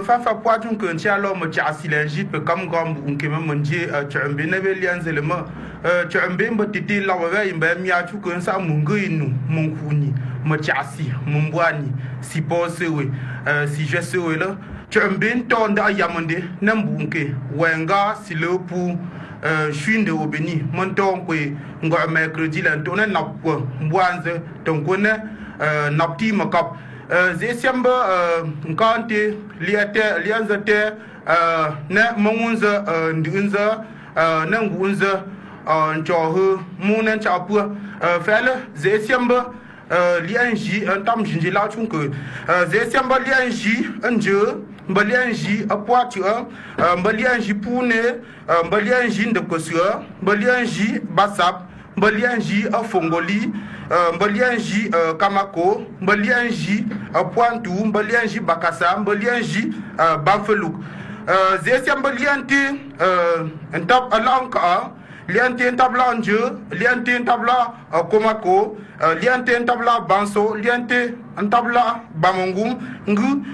Fafa poajun que ntia lo mo tia silergie pe kam gam unke me monje chembe ne be lian zelema chembe mbo titi la wa imbe mia chu que sa mungu inu munkuni mo tia si mumbwani si posewe si jesewe la chembe tonda yamonde nambunke wenga silopu shwinde obeni monton kwe ngo mercredi la tona napko mbwanze tonkone napti makap Zesiamba nkante lianzate na mungunza ndunza na ngunza nchohu munen chapua fele zesiamba lianji tamjinji la chunke zesiamba lianji anje mbalianji apwatu mbalianji pune mbalianji ndekosua mbalianji basap mbalianji afongoli mbalianji kamako mbalianji pointu mbalianji bakasa mbalianji banfeluk zesia mbalianti ntap alanka liante ntabla nje liante ntabla komako liante ntabla banso liante ntabla bamongum ngu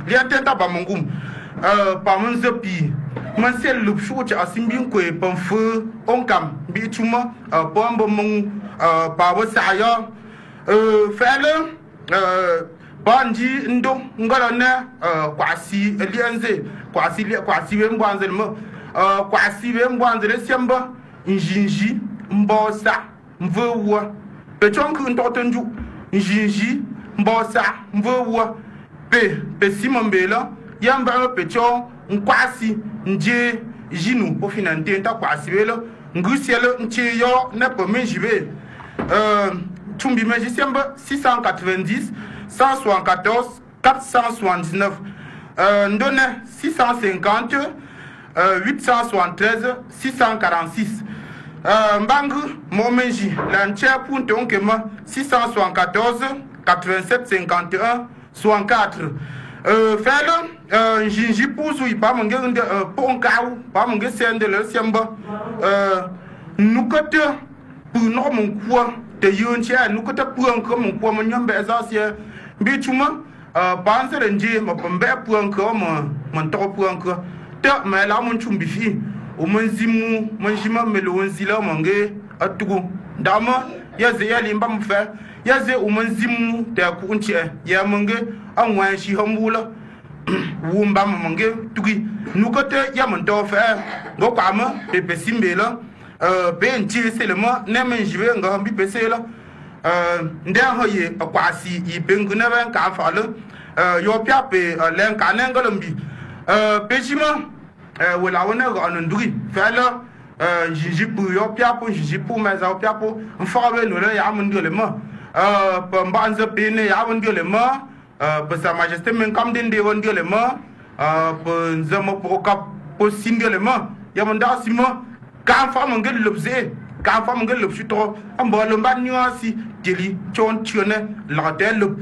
liante ntabla mongum pamunzepi Mansel lupshu cha asimbin kwe pamfu onkam bi chuma pombo mong pawo saya fele banji ndo ngala na kwasi lianze kwasi we mbwanze mo kwasi we mbwanze semba njinji mbosa mvuwa pechonku ntotenju njinji mbosa mvuwa pe simombela yamba pechon nkwasi nje jinu au final tenta kwasi welo ngusielo nche yo na pomen jibe tumbi meji semba 690 174 479 ndone 650 873 646 mbangu momenji la nche punte onkema 674 87 51 64 felo njinji puzu ipa mange nde ponkau pa mange sende le semba nukata pu no mon kwa te yoncha nukata pu anko mon kwa mon nyambe asasia bichuma panse nje ma pombe pu anko mon to pu anko te ma la mon chumbi fi o mon zimu mon jima melo wonzila mange atugo dama ya ze ya limba mfa ya ze o mon zimu te ku unche ya mange anwa shi hambula wumba mange tugi nukote ya monto fa go kwama pepe simbela be nti selema ne menjibe nga bi pesela nde hoye akwasi ibengu na ban ka falo yo piape len ka nengalombi pejima wala wona go anunduri fala jijipu yo piapo jijipu maza piapo mfawe no le ya mundole ma pambanza pene ya mundole ma Sa Majesté men kam den de won ma nzama po kap po singele ma ya manda sima kan fa mon gel lobze kan fa mon gel lob chutro ambo lo mba nuasi tili chon chone la del lob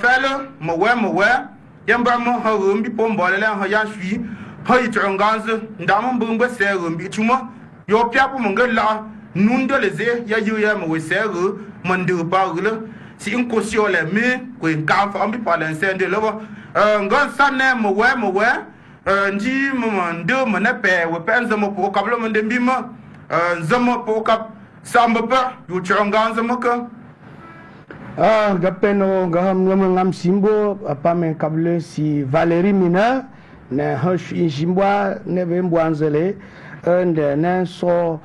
fele mo we yamba mo ha rumbi pombo le ha ya shui ha yi tronganze ndam mbungbe se rumbi tuma yo piapo mon gel la nunde le ze ya yu ya mo we se ru mandu ba ru si in kosio le me ko in kan fa ambi pa le sende lo ngon sanne mo we ndi ndo mena pe we pen zamo po kablo mende bima zamo po kap samba pa yu chonga zamo ka gapeno ngam simbo apa men kablo si Valérie Mina ne hosh in simbo ne bembo anzele ende ne so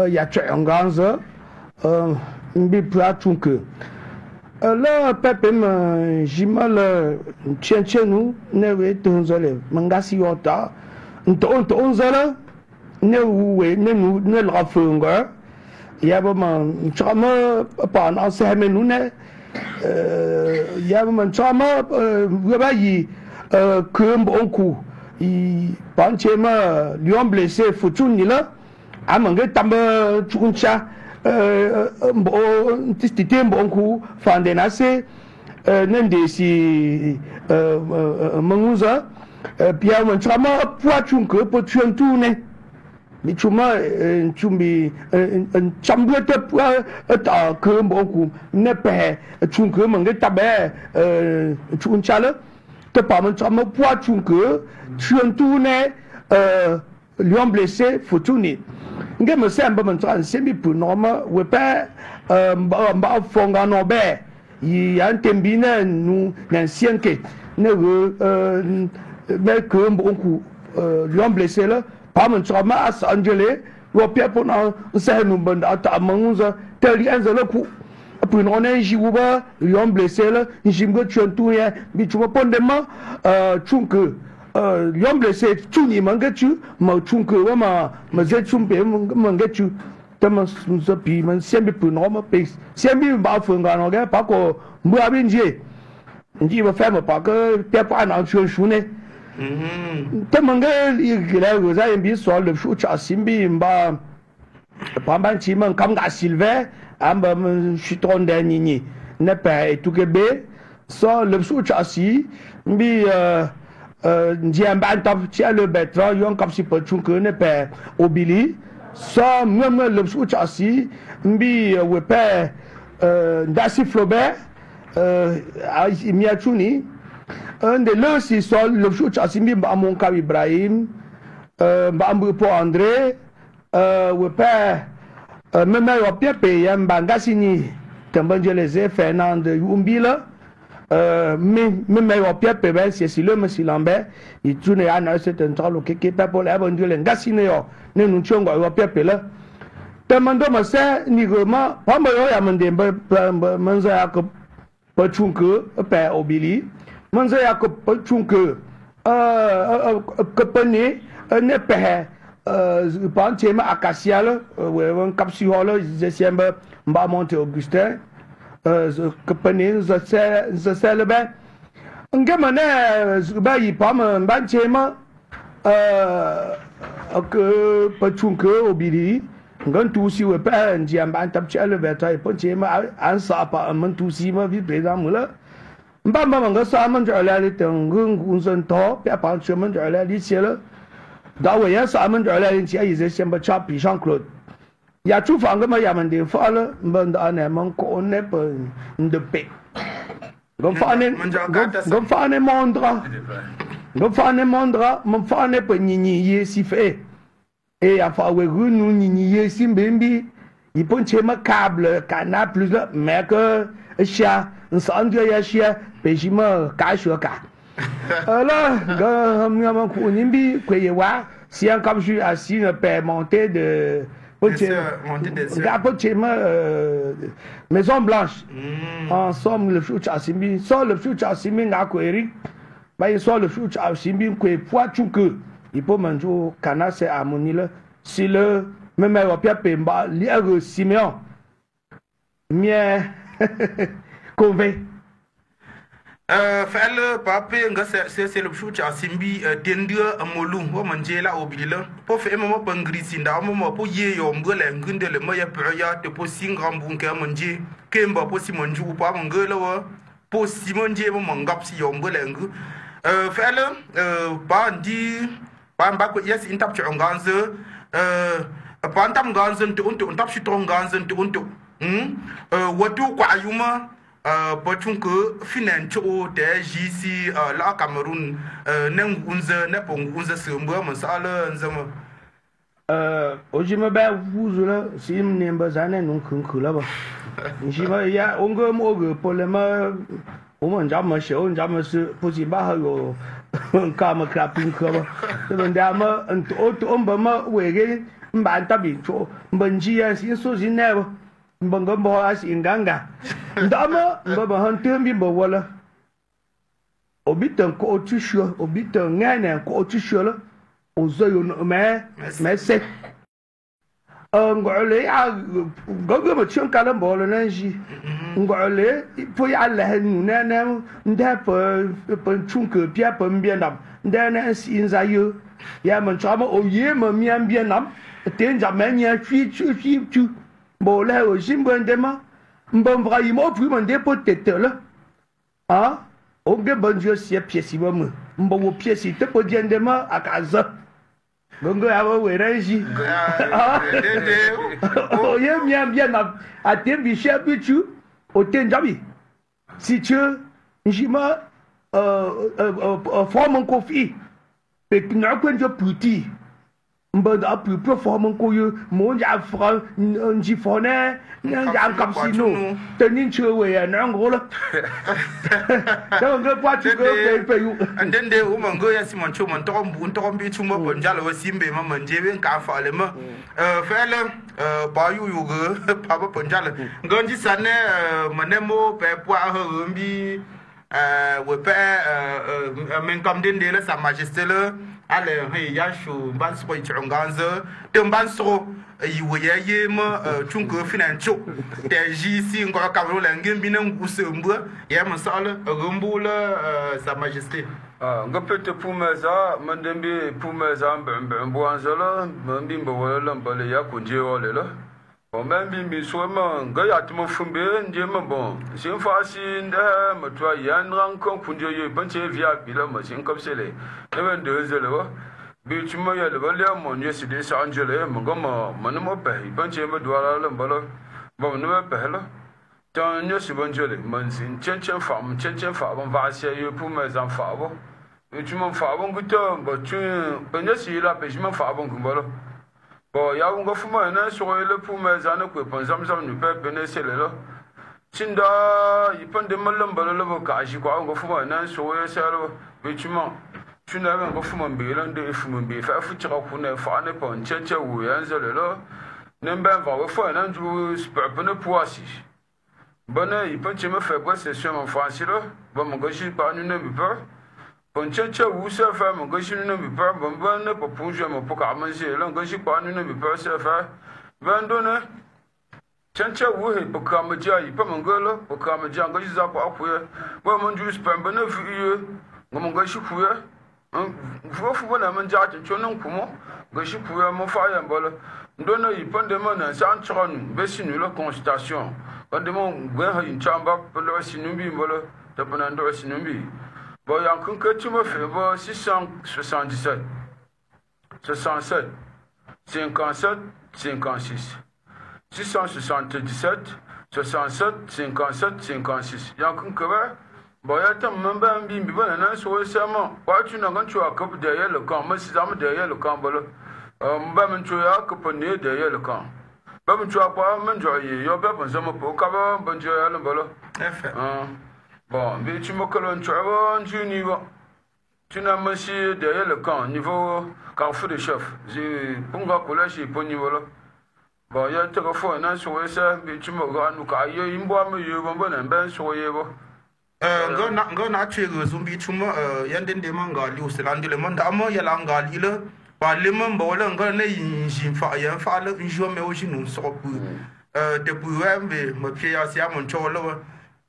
ya chonga zo mbi pratunke là pepe me jimal tchenchenu ne we tonzole mangasi yota nto onzala ne we ne la funga ya ba man chama pa na se menu ne ya ba man chama we ba yi kum onku i panchema lion blessé futuni la amanga tamba chuncha titi mbonku fandenase nende si manguza pia manchama puachunke pochuntune michuma chumbi chambwete ta ke mbonku nepe chunke mange tabe chunchala te pa manchama puachunke chuntune lion blessé futuni nge me semba man tran sembi pu norma we pa mba fonga no be yi antembina nu nan sienke ne me ke mbonku lion blessé là pa man tran as angele wo pia po na se nu band ata manguza teli anzela ku pu no ne ji uba lion blessé là njimgo chontu ya bi chuma pondema chunke lion blessé chuni mangachu ma chunke wa ma ze chumpe mangachu tama so pi man sembi pu no ma pe sembi ba funga no ga pa ko mba binje ndi ba fa ma pa ko pe pa na chu shu ne tama ga ila go za mbi so le shu cha simbi mba pa ban chi man kam ga silve amba chutron de nini ne pa et tout kebe so le shu cha si mbi Ndiamba top tia le betra yon kapsi pochunke ne pe obili so mwemwe le sucha si mbi we pe ndasi Flaubert miachuni ande le si so le sucha si mbi ba mon ka Ibrahim ba mbu po André we pe meme yo pepe yamba ngasi ni tambanjeleze Fernand Umbila me yo pepe be si le mesilambe i tune ana c'est un tralo ke pepe la bon dieu ngasine yo ne nu chongo yo pepe la tamando ma se ni goma pamba yo ya mande manza ya ko pachunke pe obili manza ya ko pachunke ko pane ne pe panche ma acacia la we won kapsi holo décembre mba monte Augustin que penin za sele be nge mane ba yi pam ban chema que pachunke obiri ngan tusi we pa njiam ban tap chele be tai pa chema an sa pa man tusi ma vi pe da mula mba mba nga sa man ja la li teng ngun sen to pe pa chemen ja la li chele da we ya sa man ja la li chi ai ze semba cha pi Jean Claude ya chu fang ma ya man de fa le ban da ne man ko ne pe de pe gom fa ne mondra man fa ne pe ni ye si fe e ya fa we ru nu ni ye si mbembi il pon chema câble canal plus mais que chia san de ya chia pe jima ka shu ka ala ga ma ku ni bi ku ye wa si en comme je assis ne pe monter de Maison Blanche. Ensemble, le choucha simbi. Sans le choucha simbi, n'a quoi Eric. Bah, il sort le choucha simbi, quoi, poichouke. Il peut manger au canal, c'est harmonie là. Si le, même Européen, Pemba, l'IR Siméon. Mien, convé. Felle pape nga c'est le chou cha simbi tendia amolu wo manje la obila po fe mo pangri sinda mo po ye yo mbele ngunde le mo ya ya te po singa mbunke manje kemba po simonju pa mangela wo po simonje mo mangap si yo mbele ngu felle ba ndi ba mba ko yes intap chu nganze pa ntam nganze to ntap shi to nganze to watu kwa yuma Pochun que financial de JC la Cameroun n'en unze ne pong unze sembo masala nzama oji me ba vuzu la sim ne mbazane non kun la ba nji ma ya ongo mo go polema o mo njama she o njama se posi ba ha yo ka ma krapin ko ba to ndama o mba ma wege mba tabi cho mbanji ya sin so jineba mbanga mbo as inganga ndama mbaba hantembi mbo wala obitan ko otisho obitan ngane ko otisho la ozoyo me se ngole ya gogo mo chon kala mbo la nanji ngole po ya la na na nda po chunke pia po mbiendam nda na sinza yo ya man chama o ye ma mi ambiendam tenja menya chu bon là aussi bon vraiment plus mon peut-être là ah on get bon Dieu si pièce bon bon pièce te peut dire demain à casa gongo ya we rangi oh ye bien à tembi chapitu au tenjabi si tu njima forme coffee et n'a quoi de petit mbada apu performance ko yo mo ja fra nji fone ja kapsino tenin chewe ya nango la da nga pati ko pe yu ndende o mango ya simon chumo ntokom bi chumo bonjalo wa simbe ma manjebe ka fa le ma fele ba yu yu ge pa ba bonjalo ngonji sane manemo pe pwa ho mbi we pe men kam dende la sa majesté le ale he ya shu ban so ichonganze temban so yiwe ye ma chunko financho de jisi ngo kamro la ngimbi na ngusembo ya masala rumbula sa majesté nga pete pumeza mandembi pumeza mbo anzala mbi mbo wala mbale ya kunje wala la bon même bi so ma nga ya tmo fumbe nje ma bon sin fa si nda ma to ya nran kon kunje ye banche via bila ma sin kapsele ne ben de zele wa bi chuma ya le bale mo nye si de sa angele ma ga ma man mo pe banche ma dwala la mbala bon ne pe la tan nye si banjele man sin chen fa bon va si ye pour mes enfants bon tu m'en fa bon guto ba tu ben si la pe je m'en fa bon kumbalo bon ya unga fuma na so le pour mes années ko pon zamzam nu pe benesele lo sinda yipande mallam balalo bo ka shi ko unga fuma na so ye selo bichuma tuna ben go fuma be lan de fuma be fa fu tira ku na fa ne pon cheche wu ya nzele lo nem ben va we fa na ju spapene poasi bana yipande me fa go session en français lo bon mo go shi pa nu ne bi pa pon cheche wu se fa mo go shi nu ne bi pa bon bon ne po punje mo po ka man se lo go shi pa nu ne bi pa se fa ben do ne cheche wu he po ka ma ja yi pa mo go lo po ka ma ja go shi za pa ku ye bo mo ju spapene fu ye mo go shi ku ye fu na man ja cho non ku mo go shi ku ye mo fa ya bolo ndo ne yipande mo na san chron be sinu lo constatation de mon gwen ha chamba pelo sinumbi mbolo to panando sinumbi bo yankun que tu me fais bo 677 67 57 56 677 67 57 56 yankun que bo ya tam mamba mbi bana na so sama wa tu na gan tu akop derrière le camp mais si zam derrière le camp bolo mba men tu ya akop ne derrière le camp bam tu apa men joye yo be bon zama po ka ba bon joye ala bolo bon bi tu mo kolon tu avon tu niveau tu na monsieur derrière le camp niveau carrefour de chef j'ai ponga collège pour niveau là bon ya te ko fo na so ça bi tu mo ga nu ka yo imbo am yo bon bon ben so ye bo ngo na chego zumbi chuma yanden de manga li usland le manda amo ya la ngali le ba le mamba wala ngo ne yin fa yan fa le njo me o jinu so pu de bu wembe mo pia ya sia mon cholo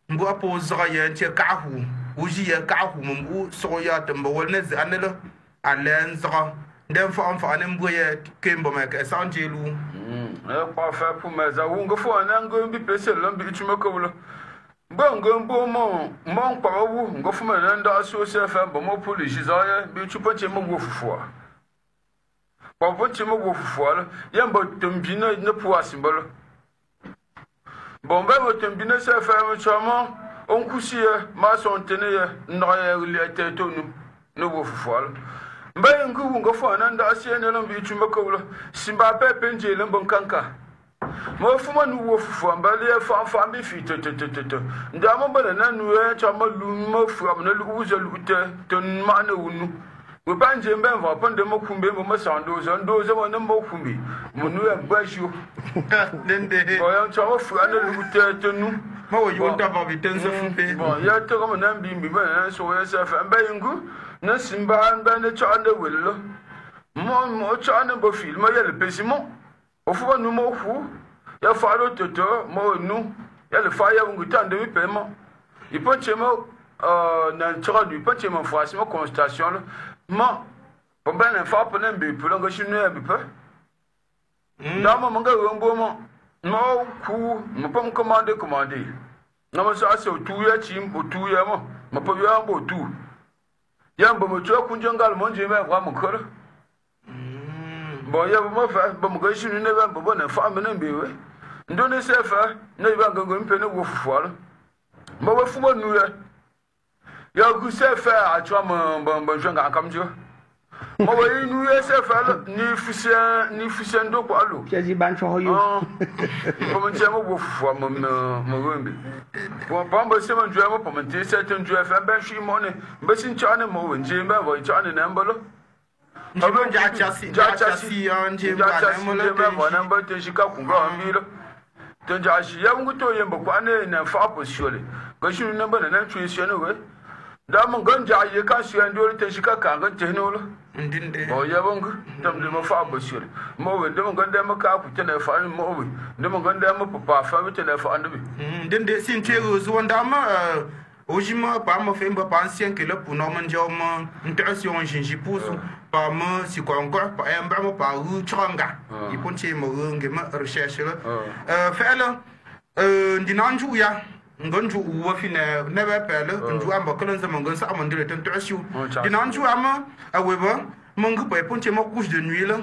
mbo apo zra yan che ka hu uji ya ka hu mu so ya tambo wal ne zanela alen zra ndem fa ne mboye kembo me ka sanjelu pa fa pour mes awungo fo anango bi pese lambi ichumako wala bongo mbomo mon pa wu ngo fu me nda so se fa bomo police zaye bi chupa che mo go fufu pa ponche mo go fufu ala yamba tombina ne pouvoir symbole bon ben mo tombina se fa mo chama on kusiye ma son teneye noye liete to no go fufu ala mbaye ngu ngo fu ananda asiene lambi ichumako wala simba pepe nje lambo kanka mo fuma nu wo fufu mbale fa mi fi to ndamo bana nanu e chama lu mo fu amna lu uzo lu te ton ma na wunu we banje mbe va pande mo kumbe mo sando zo mo mo kumbi mo nu e gbashu dende bo ya chama fu ana lu te tonu ma wo yo ta ba bitense fumbe bo ya to ko na mbi ba so we se fa mbaye ngu na simba mba ne chana wello mo chana bo film ya le pesimo o fu nu mo fu ya faro toto mo nu ya le fa ya ngu tande mi paiement il peut chemo na tsara du peut chemo franchement constatation mo bon ben fa pour n'embe pour ngo chinu ya bipa na mo nga ngbo mo ku mo pom commander na mo sa so tu ya chi mo tu ya mo po ya mo tu ya mbo mo cho kunjongal mo nje me kwa mo koro bon ya mo fa bo mo ngo chinu ne ba bo na fa me n'embe we ndone sefa na iba gango mpene wo fufuala mo ba fumo nu ya gu sefa a chwa mo janga akamjo mo ba inu ya sefa ni fusia ndo ko alo Chezi ban cho yo ko mo chemo wo fufu mo wembe ko pambo se mo njwa mo pomante se ten njwa fa ben shi mo ne mbe sin chane mo wenje mbe bo chane na mbolo Njibon jachasi anje ba na mbo te shika kunga ambilo tenja shi ya ngu to yemba kwa ne na fa position ga shi ne bana na tuition we da mun ganja ye ka shi an dole te shi ka ga te no lo ndinde bo ya bongu tam de mo fa position mo we de mun ganda maka ku te na fa mo we de mun ganda mo papa fa te na fa andu ndinde sin chego zuwanda ma ojima pa mo femba pa ancien que le pour no man jom interaction jinji pousu pa mo si ko encore pa embra mo pa u changa il ponche mo nge ma recherche le fela ndinanju ya ngonju uwa fina nebe pele nju amba kelen za mongon sa amandire tentation dinanju ama aweba mongu pa ponche mo couche de nuit le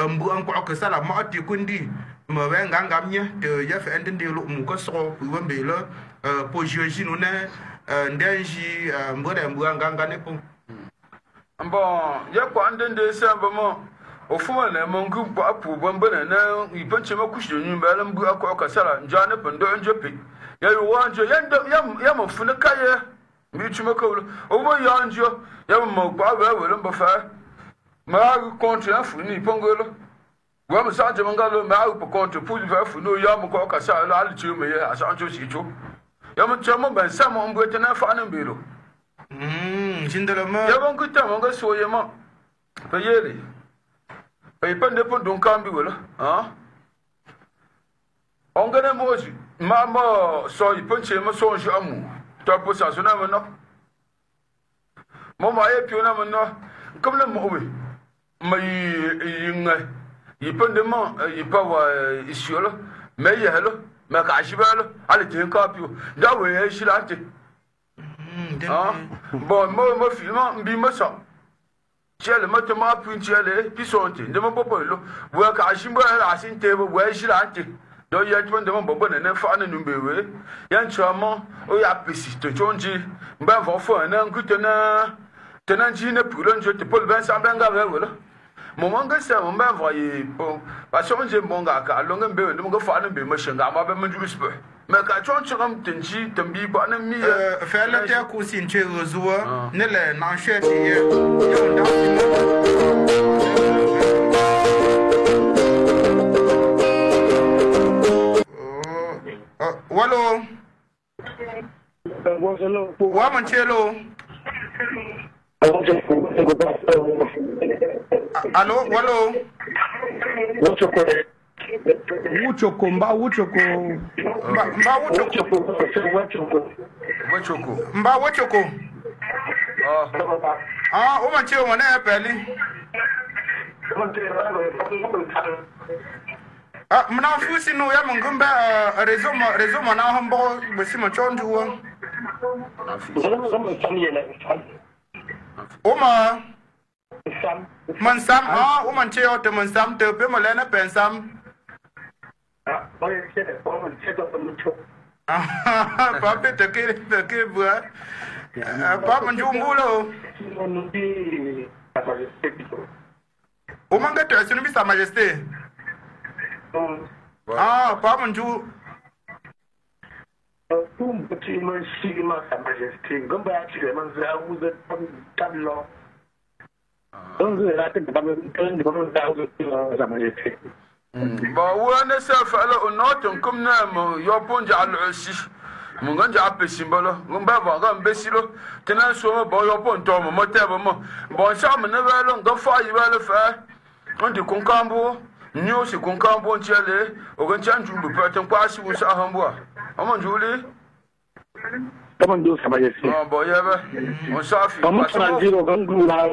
mbu encore que ça la ma ti kundi mo wenga ngamnya de ya fe ndinde lo mu ko so pu wembe le po joji no ne ndenji mbode mbanga ne po bon ya kwa ndende samba mo ofuma na mongu ba pu bombana na ipanche ma kushi nyu mbala mbu akwa kasala njane pando njope ya yuwanjo ya mo funa kaye mi chuma ko o mo yanjo ya mo ba we mba fa ma contre funi pongolo wa mo sa je mangalo ma ko contre pu fa funu ya mo ko kasala ali chume ya asanjo sicho ya mo chama ban sa mo mbwete na fa na mbelo jindala ma ya bon kuta mo ga soye ma to yele e pande pon don kambi wala on gane moji ma so i ponche ma so nji amu to po sa so na mo no mo ma e pio na mo no comme le mo we ma yi pande ma yi pa wa isiolo me ye hello me ka shibalo ale tin ka pio da we e shilante bon mo filma mbi mo so chele mo to ma pun chele pisonte ndemo popo lo we ka shimbo la sinte bo we shilante do ye twon de mo bobo na fa na numbewe yan chamo o ya pesi to chonji mba fo na nkuto na tenanji na pulo njo te pol ben sambanga we wala mo manga sa mo mba voye po ba chonji monga ka lo ngembe ndemo go fa na be mo shinga ma be mo juspe me ka chonji ram tenji tambi ba na mi fele te ku sin che zuwa ne le na sheti ye yo nda Wallo. Wa manchelo. Allo, wallo. Wuchoko mba wuchoko. Mba wuchoko. Mba wuchoko. Ah, o man che o na peli. Ah, mna fusi no ya mungumba rezo mo na hambo besi mo chonju wo. O ma man sam ah o man che o te man sam te pe mo le na pen sam. Ah, pa pe te ke bua. Pa man ju ngulo. O man ga te sinu bi sa majesté. Ah, pas mon Dieu. Tout petit monsieur, sa majesté, comme ça, tu es vous êtes comme là. Donc, là, tu peux pas sa majesté. Bah, où on est ça, fallait on note comme nous, il y a bon diable aussi. Mon gars, j'ai appelé symbole. On va voir un bécilo. Tenant sur moi, bon, il y a bon temps, mon moteur, bon, ça, mon neveu, on va faire, il va le faire. On dit qu'on cambo. Nous, c'est qu'on cambo, on tient les. On retient du peu, on passe où ça en bois. On Julie. Comment dire, sa majesté? Ah, bon, il y avait. On s'en fait. Comment on dit au Ganglou là?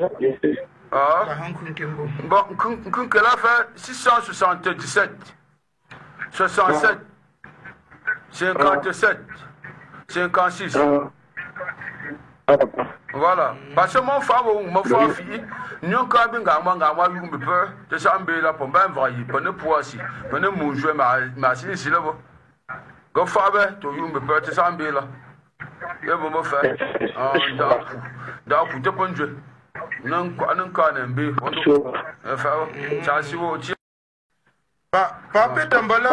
Ah, bon, qu'elle a fait 677, 67, 57, 56. Voilà. Parce que mon frère ou mon frère fille, nous avons un peu de s'embêter là pour bien voir, pour ne pas si, pour ne pas jouer ma si là. Quand frère, tu as un peu de s'embêter là. Et vous me faites. Ah, d'accord, tu peux jouer. Non, quoi, non, quoi, non, bé. Ça, si vous Papa Tambola,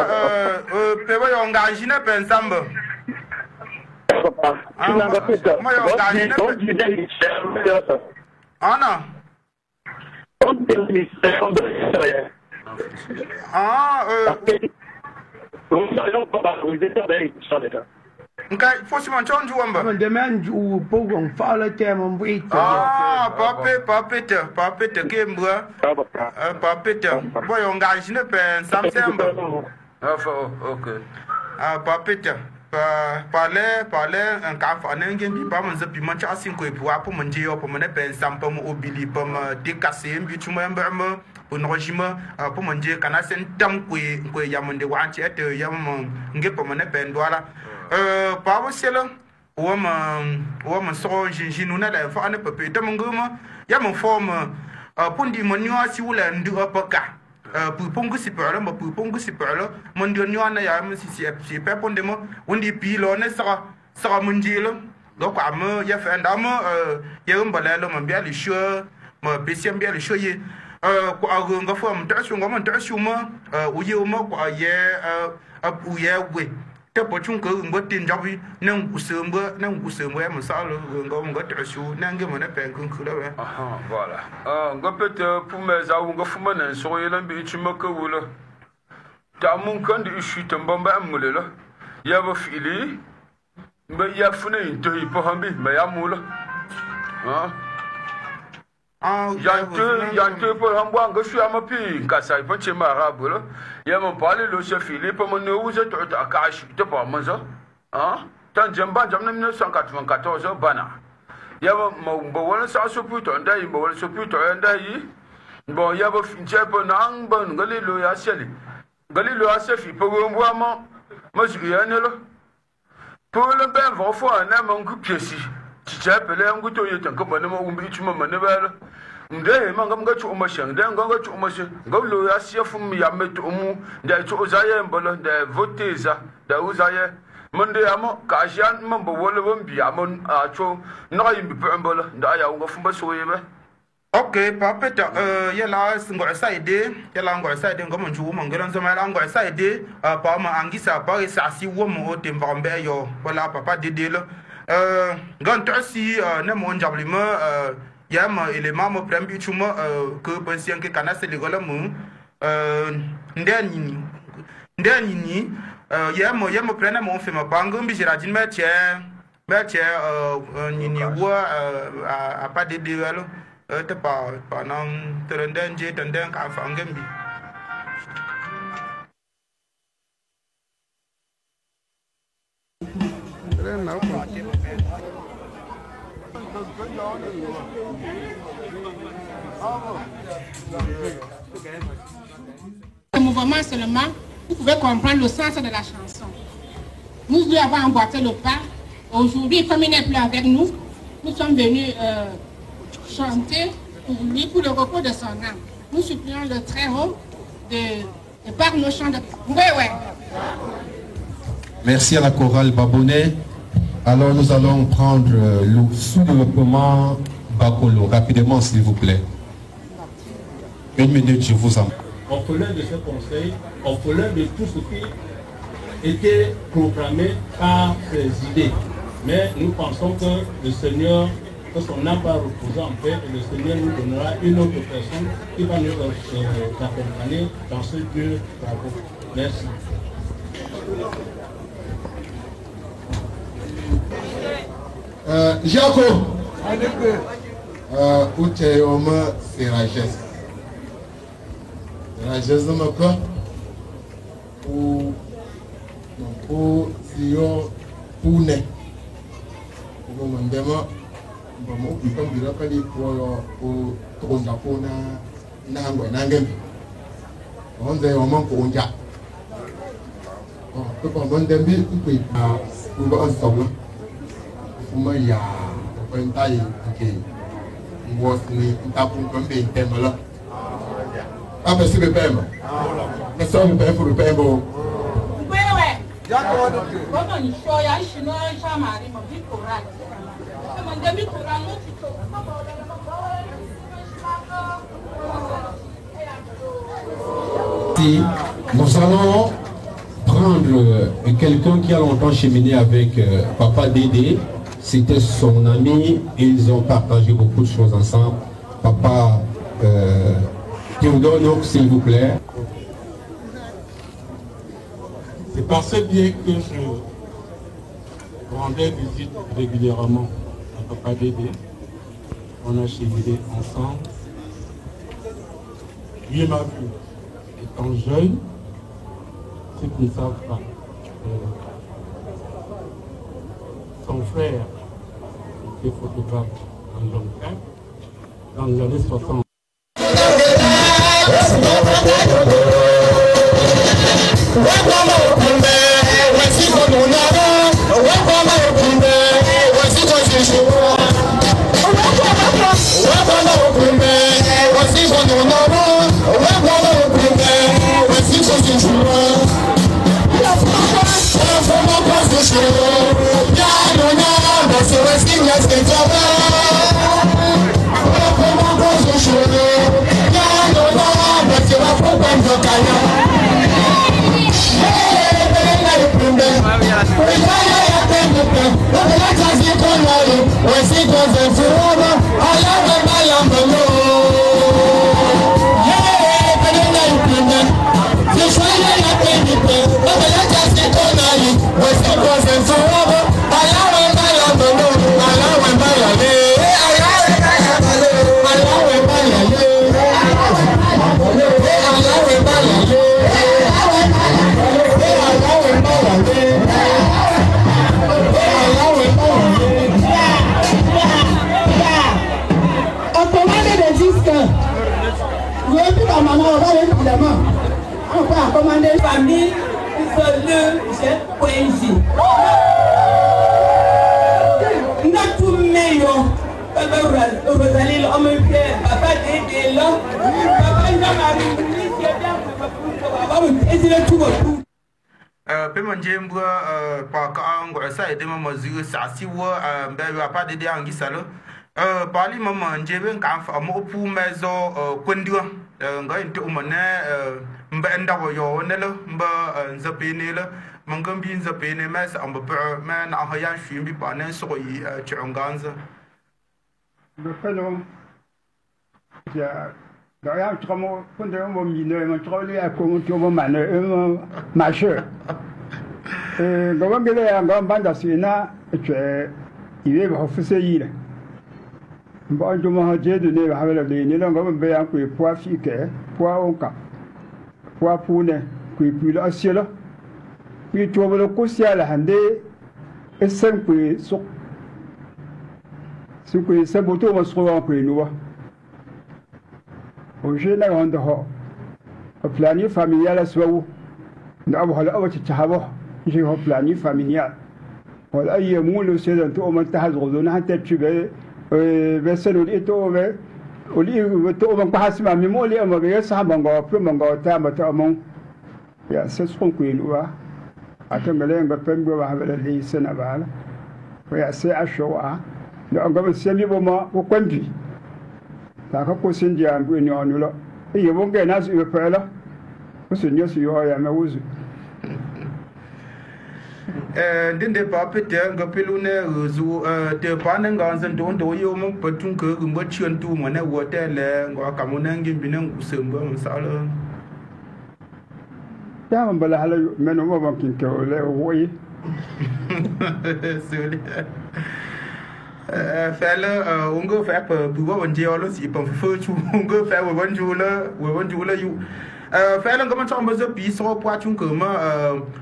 Peva engagé na pensamba. Ana. Nkai fosi man chonju wamba. Man de man ju pogon fala tem on wait. Papete kembra. Papete. Boy engagé na pensamba. OK. Papete. Parler un cas en un game pas mon zapi man cha sin ko pour mon dio pour mon pen sampa mo obili pour me décasser un but mo mbama pour no régime pour mon dio kana sen tam ko ya mon de wanche et ya mon nge pour mon pen doala pa wo selo wo mo so jinjinu na la fa ne pepe tam nguma ya mon forme pour di mon nyo si wala ndu opaka pour pongu si perlo ma pour pongu si perlo mon dio nyo na ya mo si pe ponde mo undi pilo ne sara mon jilo donc am ya fa ndam ya mbala lo mo bia li sho mo besiem bia li sho ye ko nga fo mo tasu ngo mo tasu mo u ye mo ko ye u ye we te po chung ko ngo tin jabi nang usembo ya mo sa lo ngo tasu nang ge mo na pen kun kula we aha voilà ngo pete pour mes awu ngo fu mo na so ye lambi tu mo ko wulo ta mun kan di ishi tambamba amule lo ya ba fili mba ya fune into ipo hambi ma ya mulo yante po hambwa nga shu ama pi kasa ipo chema arabu lo ya mo pale lo se fili po mo no uze to akashi to pa mazo tan jamba jamna 1994 bana ya mo mbo wala sa so puto ndai mbo wala so puto ndai mbo ya ba finche po nang ban ngali lo ya seli ngali lo ya sefi po mbwa mo su ya ne lo pour le ben va fo na mo ngu piesi ti chapele ngu to yetan ko bana mo umbi chuma mane bala nde ma ngam ga chu ma shang de ngam ga chu ma shang ngalo ya sefu mi ya metu mu nda chu zaye mbolo nda voteza da uzaye monde amo ka jan mo bo wala bo bi amon a chu na yimbi pe mbolo nda ya ngo fumba soyebe. OK, papeta yela ngor saide yela ngor saide ngom nju mo ngelo nzoma la ngor saide pa ma angisa pa sa si wo mo te mbambe yo wala papa dedelo gan tosi ne mo njablima ya ma element mo prembi chuma que pensien que kana se ligola mu ndeni ya mo prena mo fe ma bango mbi jiradin metie nini wo a pa dedelo te pa nang terenden je tenden ka fa ngembi Le mouvement seulement, vous pouvez comprendre le sens de la chanson. Nous lui avons emboîté le pas. Aujourd'hui, comme il n'est plus avec nous, nous sommes venus chanter pour lui, pour le repos de son âme. Nous supplions le Très-Haut de par nos chants de... Oui. Merci à la chorale Babonnet. Alors nous allons prendre le sous-développement Bakolo. Rapidement, s'il vous plaît. 1 minute, je vous en prie. Orphelin de ce conseil, orphelin de tout ce qui était programmé par ses idées. Mais nous pensons que le Seigneur, que son âme va reposer en paix, et le Seigneur nous donnera une autre personne qui va nous accompagner dans ce Dieu travaux. Merci. Jacob, où tu es au moins, c'est la geste. La geste de ma part, pour Sion, pour ne. Pour mon démon, pour mon qui comme du locali pour ton Japon, Nangem. On est au moins pour un Jap. Pour mon démon, pour un Saoul. Maya pentai ke was ni tapun kan be temala apa se be pema na so be for pembo wewe kono ni show ya shino chama ri mo bikora kama ndemi kora no tito si nous allons prendre quelqu'un qui a longtemps cheminé avec Papa Dédé. C'était son ami et ils ont partagé beaucoup de choses ensemble. Papa Théodore, s'il vous plaît. C'est par ce biais que je rendais visite régulièrement à Papa Dédé. On a cheminé ensemble. Lui m'a vu étant jeune, ceux qui ne savent pas. Son frère était photographe en Longue dans les années 60. Famille, cette poésie. Notre meilleur, Rosalie, l'homme Pierre, Papa Dédé, là, Papa Jean-Marie, Pemanjembo, Paka, ça et des moments, ça, si vous n'avez pas d'aider en guisalo. Parli maman, j'ai bien qu'un mot pour maison, conduit, un tout mon mbenda yo nela mba nzapene la mangam bin zapene mas amba man ahaya shimbi panen soyi chonganza le phénomène ya ya tramo konde mo mine mo troli a ko to mo mane marche gawangele ya ngamba sina che iwe ba fuse yire mba jo mo haje de ne ba habela de ne ngamba be ya ko po fike po onka pour pouner puis le ciel puis tu vois le coup ciel hande et simple so ce que c'est beau, on se trouve en nous. Au général, on dehors. Au planier familial, à soi, nous avons la haute chahabo, j'ai un planier familial. On a eu un mot, le sédant, au montage, on a tête, tu veux, vessel, et au au lieu de on passe ma mémoire, on va ça, mon gars, plus mon gars, mon ya c'est ce qu'on peut nous voir. À tout moment, on va pas me voir avec les Sénégal. Oui, c'est à chaud. On va se mettre au moment au coin de. D'accord, pour se dire un peu nous là. Et ils vont gagner sur le père là. Pour se dire si il y a un ose. Dinde pa pete nga pelune zu te pa na nga nzan do yo mo patun ke ngo chiantu mo na wotele ngo kamuna ngimbi na ngusembo msala ya man bala hala meno mo ban kin ke ole woyi soli fela ungo fa pa buwa wanje olo si pa fu chu ungo fa we wanju la yu fela ngam chamba zo pi so po achun ke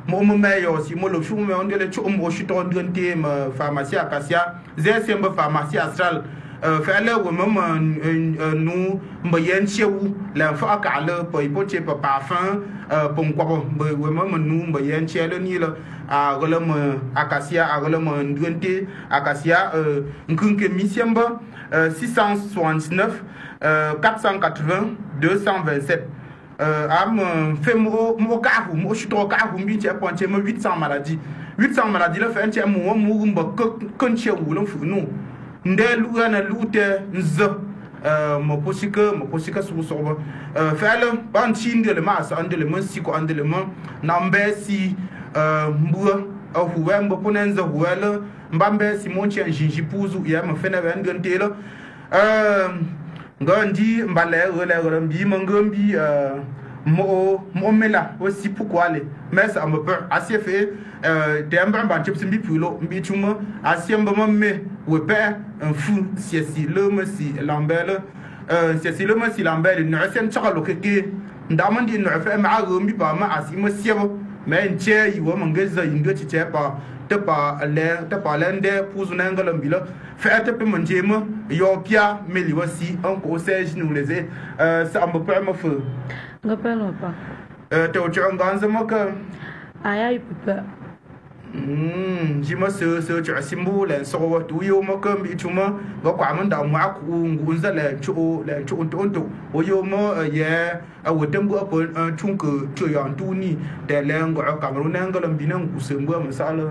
mo me yo si mo lo chu me on de le chu mo chu ton dente ma pharmacie acacia zsemba pharmacie astral fela we mo nu mbayen chewu la fa ka le po ipoche pa parfum pon kwa we mo nu mbayen chele ni la a golem acacia a golem dente acacia nkunke misemba 669 480 227 am fait mo kahu mo chito kahu mbi che ponche mo 800 maladies la fait che mo mba kon che wulon fu no nde lu ana lute nzo mo posika su so ba fele ban chinde le mas andele mo siko andele mo nambe si mbua huwe mbo ponenza huwele mbambe si mon che jinjipuzu ya mo fene ben gantelo ngondi mbale rele mbi mangombi mo mela aussi pourquoi les mais ça me peur assez fait demba ban chips mbi pulo mbi chuma assez mbama me we père un fou si le merci lambele si le merci lambele no sen chakalo keke ndamandi no fa ma mbi ba ma asimo siebo mais nche yiwo mangeza ingo chiche pa te pa lende puzu na ngala mbila fa te pe manjema yo pia meli wasi en conseil nous les ça me peur me feu ngapelo pa te o changanza moka aya ipupa jima se simbu le so wa tu yo moka mbi chuma ga kwa man da mu aku ngunza le chu onto o yo mo ye a wotembu apo chunku chu yan tu ni de le ngo Cameroun ngala mbi na ngusembu masala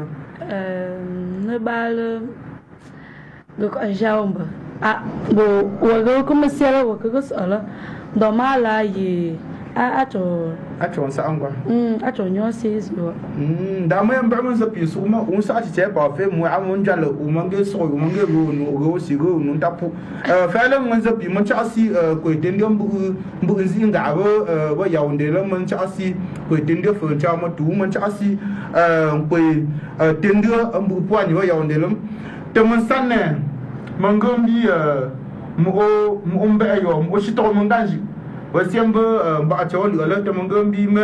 ne bal donc jamba bo wo ko mesela wo ko sala do mala yi acho sa angwa acho nyo sezo da mo yamba mo zapi so ma un sa che ba fe mo amon jalo o mange so o mange ro no go si go no tapu fa le mo zapi mo cha si ko tende mbu nzinga wa yaunde le mo cha si ko tende fo cha mo tu mo cha si ko tende mbu pwani wa yaunde le te mo sanne mangombi mo mbe yo mo shi to mo nganji Wasiamba ba cha wali ala ta mangombi me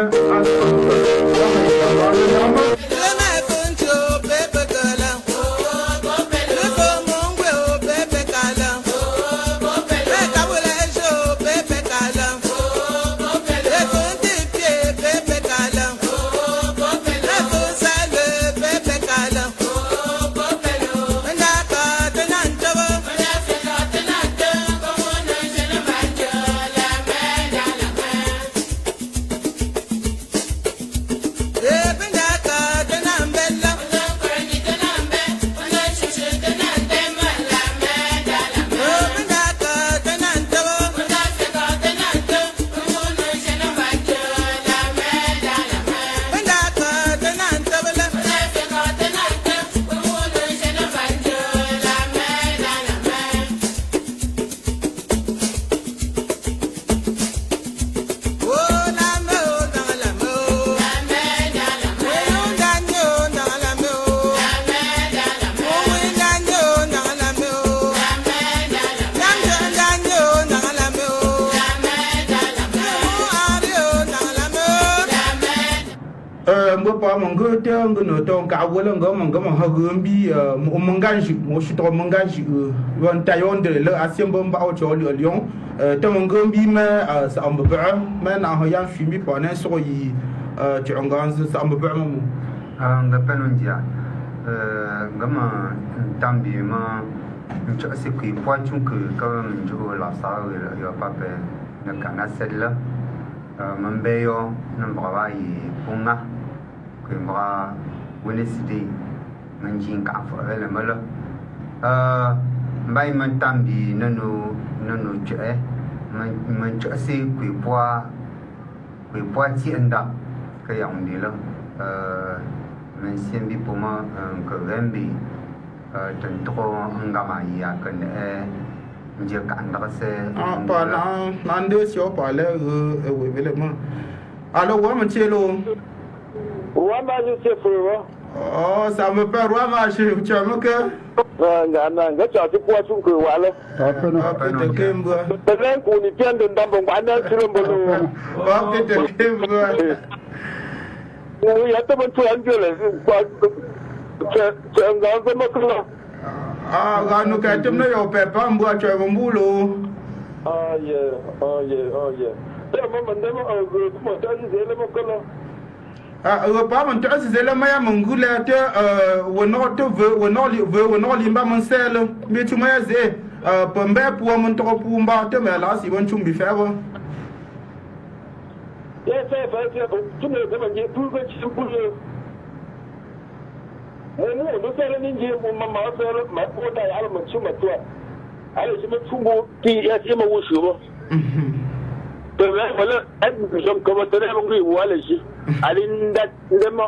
mbo pa mongo te ngono to ka wala ngo mo hagumbi monganji mo shito monganji won tayonde le asembo mba o choli Lyon to ngombi ma sa ambo ba ma na ho yan fimi pa na so yi chongan sa ambo ba mo nga penondia ngama tambi ma ncho se ki po chung ke ka njo la sa yo pa pe na kana sella mambeyo nambra yi punga que moi Wednesday manjin ka fa le mala mai man tambi nanu che man che se kui po ti anda ka yang di la man sien bi po ma ka rembi tan tro ngama ya ka ne nje ka anda se pa na nde sio pa le we vele ma alo wa man chelo Rwama je furo. Oh, ça me fait Rwama je tu as me que nga cha ti kwa chung ko wala. Te kembo. Tenen ku ni pian den dambo ngana chirombo no. Te kembo. Ya to ban tu anjele kwa che nga ko maklo. Ga no ka tum no yo pe pa mbo cha mbulo. Yeah. Te mo mandemo ko ta ji zele mo kala. Pa man to se la maya mangula te wono to wono limba man sel mi tu maya ze pembe pu man to pu mba te me la si won chum bi fa ba ye fe tu ne de man je pu ko chi pu le mo do sel ni je mo ma sel ma ko da ya ma chu ma to ala chi ma chu mo ti ya chi ma wo shu bo wala an jom ko to ne mo ngi wala shi alin da ma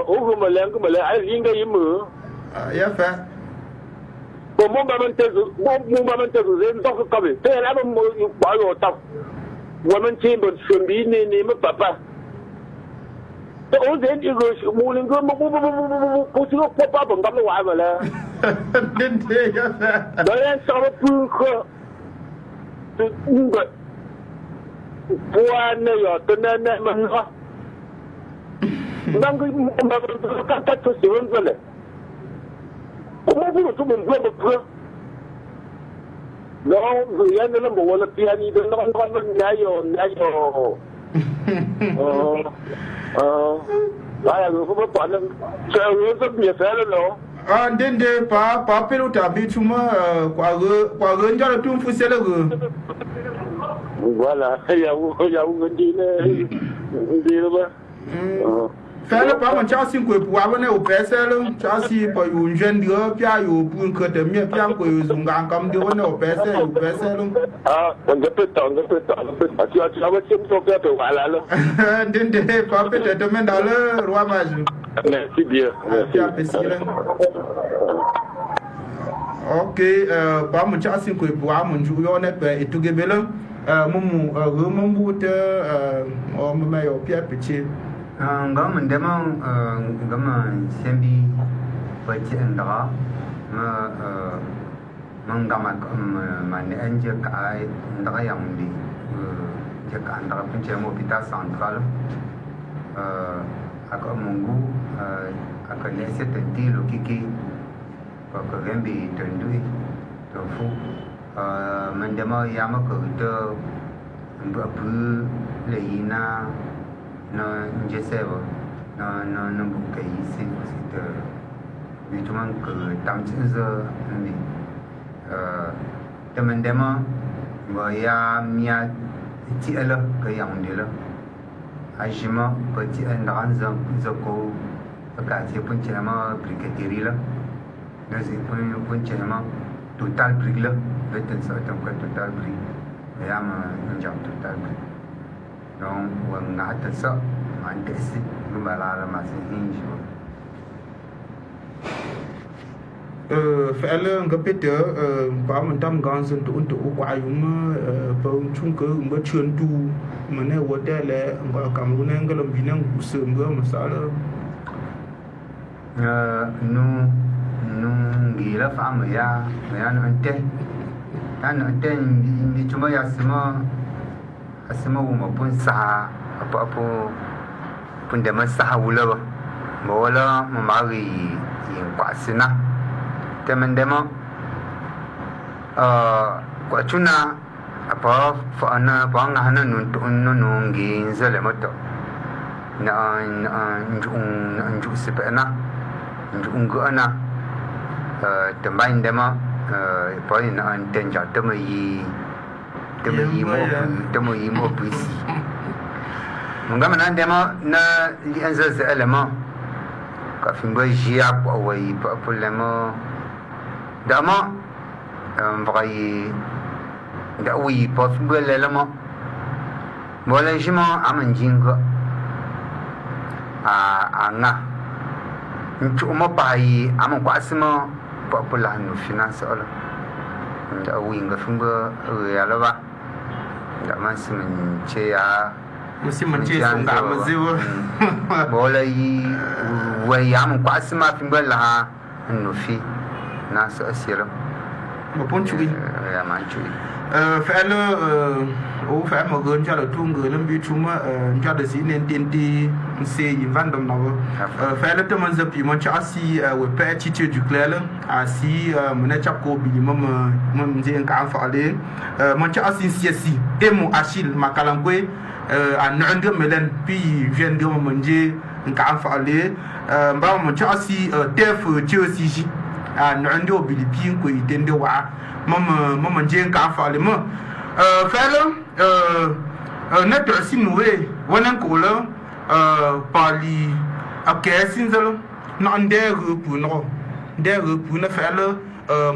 o ko ma lan ko ma la alin ga yimu ya fa ko mo ba man tezu zen to ko be te la mo ba yo ta wa man tin bon shumbi ne ma papa to o zen i go mo lin go mo ko ti ko pa bon ga wa ba la din te ya fa da yan sa pu ko to ngo buana yo to na man ha nang ka to se won zale ko bu to mun go ba no ya ne mo wala piani de no na yo ya go ba na cha yo so bi fa lo ndende pa peluta bi tuma kwa go njalo tum fu sele go voilà ya ndine ba fele pa man chasi ko pu wa ne o pesele chasi pa yu njendi o pia yu pu ko te mi pia ko yu zunga kam de wona o pesele on peta tu va sim so pe wala lo ndende pa pete de men dans le roi maju merci bien merci ok pa man chasi ko pu wa man ju yo ne pe etugebele mumu rumumbu te o me yo pia pichi ngam ndema ngam sembi bachi ndra mangama man anje ka ndra yamdi je ka ndra pinche mo pita central aka mungu aka lese tenti lo kiki ko gembi tendui to fu mandema yama ko to mbapu leina no njesebo no bukai si de bituman ke tamchinze ndi temendema ya mia ti ala ke yang dela ajima ko ti andan zako ka ti punchama brigadier la nasi punchama total brig la betul sa tam ka total brig ya ma njam total brig donc on a tout ça en test nous la machine fele ngapete pa man tam gansen to unto ko ayuma pa chunke mba chuntu mane wotele ngwa kamrune ngalam binang usumba masala nu gila fam ya no ante ni chuma ya sima asema uma pun sa apa pun dema sahawula ba bola memari yang kuasina temen dema kuacuna apa fana bangana nungi zale moto na njung sepena njung gana tembain dema paling na tenja temai mo puisi Mungkin mana demo na lianza zelema kafin ba jia kwa wai pa problema dama vai da wi pa fumba lelema bola jima amanjinga anga nchuma pai ama kwasima pa pulano finance ala da wi nga fumba ya laba da masimin ce ya mesti mencari sungguh maziwa. Boleh wayam kuasa maafin belah nufi nas asiram. Mapun curi. Ya mancuri. Fa'ala fa'ala magun jala tunggu lembi cuma jala sini nanti se invandam nawa. Fa'ala teman zapi mencari website cici juga asi menacap ko bili menjadi kaafale mencari siasi emo asil makalang kue nandang melen pi vien dia manje ngka faale ba mo chasi tef chesi nando bilipin ko itende wa mama nje ngka faale mo fela na tersin we wonan ko la pali akesin zalo na ande pu no de pu na fela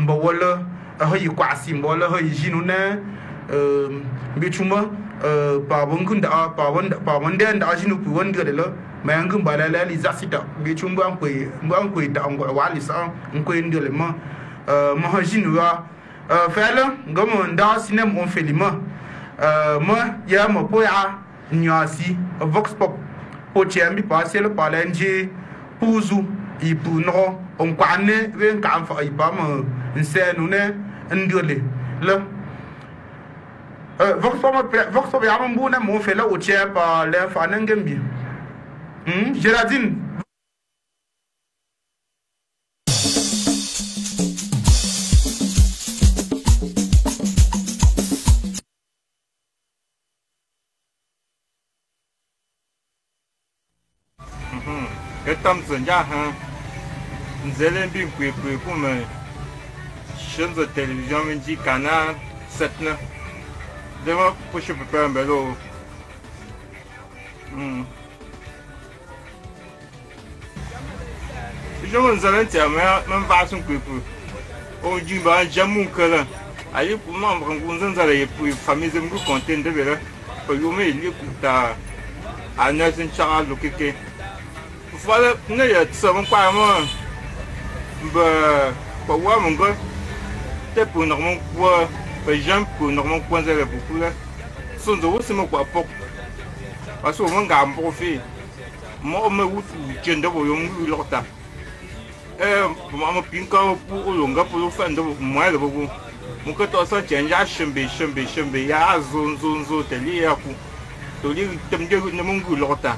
mbawala hayi kwasi mbawala hayi jinuna bichuma pa wanda da shi nufi wanda da la mayan gun ba lalali za su ta bi chun ban kwe da an wali sa an kwe ndole ma ma hajinu wa fela ngamo nda sinem on felima ma ya ma poya nyasi vox pop po chembi pasel palenje puzu ipu no on kwane wen kan fa ipa ma nsenu ne ndole la Vox pop yamon buna mon fait là au tiers par l'infant n'engembi. Géraldine. Cái tâm sự ra ha, dễ lên bình quỷ của mình, xem rồi television mình chỉ canal 7 nữa. Deva puxa o papel belo. Já me zalante a minha vai um grupo. O jimba já nunca lá. Aí por uma alguns aí por família muito contente de ver. Por eu me ele tá a nós em Charles o que fala não é só um pai mano. Ba para o homem go. Depois nós vamos par exemple, normalement, quand on a beaucoup là, sont de c'est mon quoi pour parce que on a un profit. Moi, me où tu ne vois pas l'autre. Pour moi, pinka pour longa pour le faire de moi le beaucoup. Mon que toi ça tient ya chembe ya zone teli ya pour. Toli tem de ne mon goût l'autre.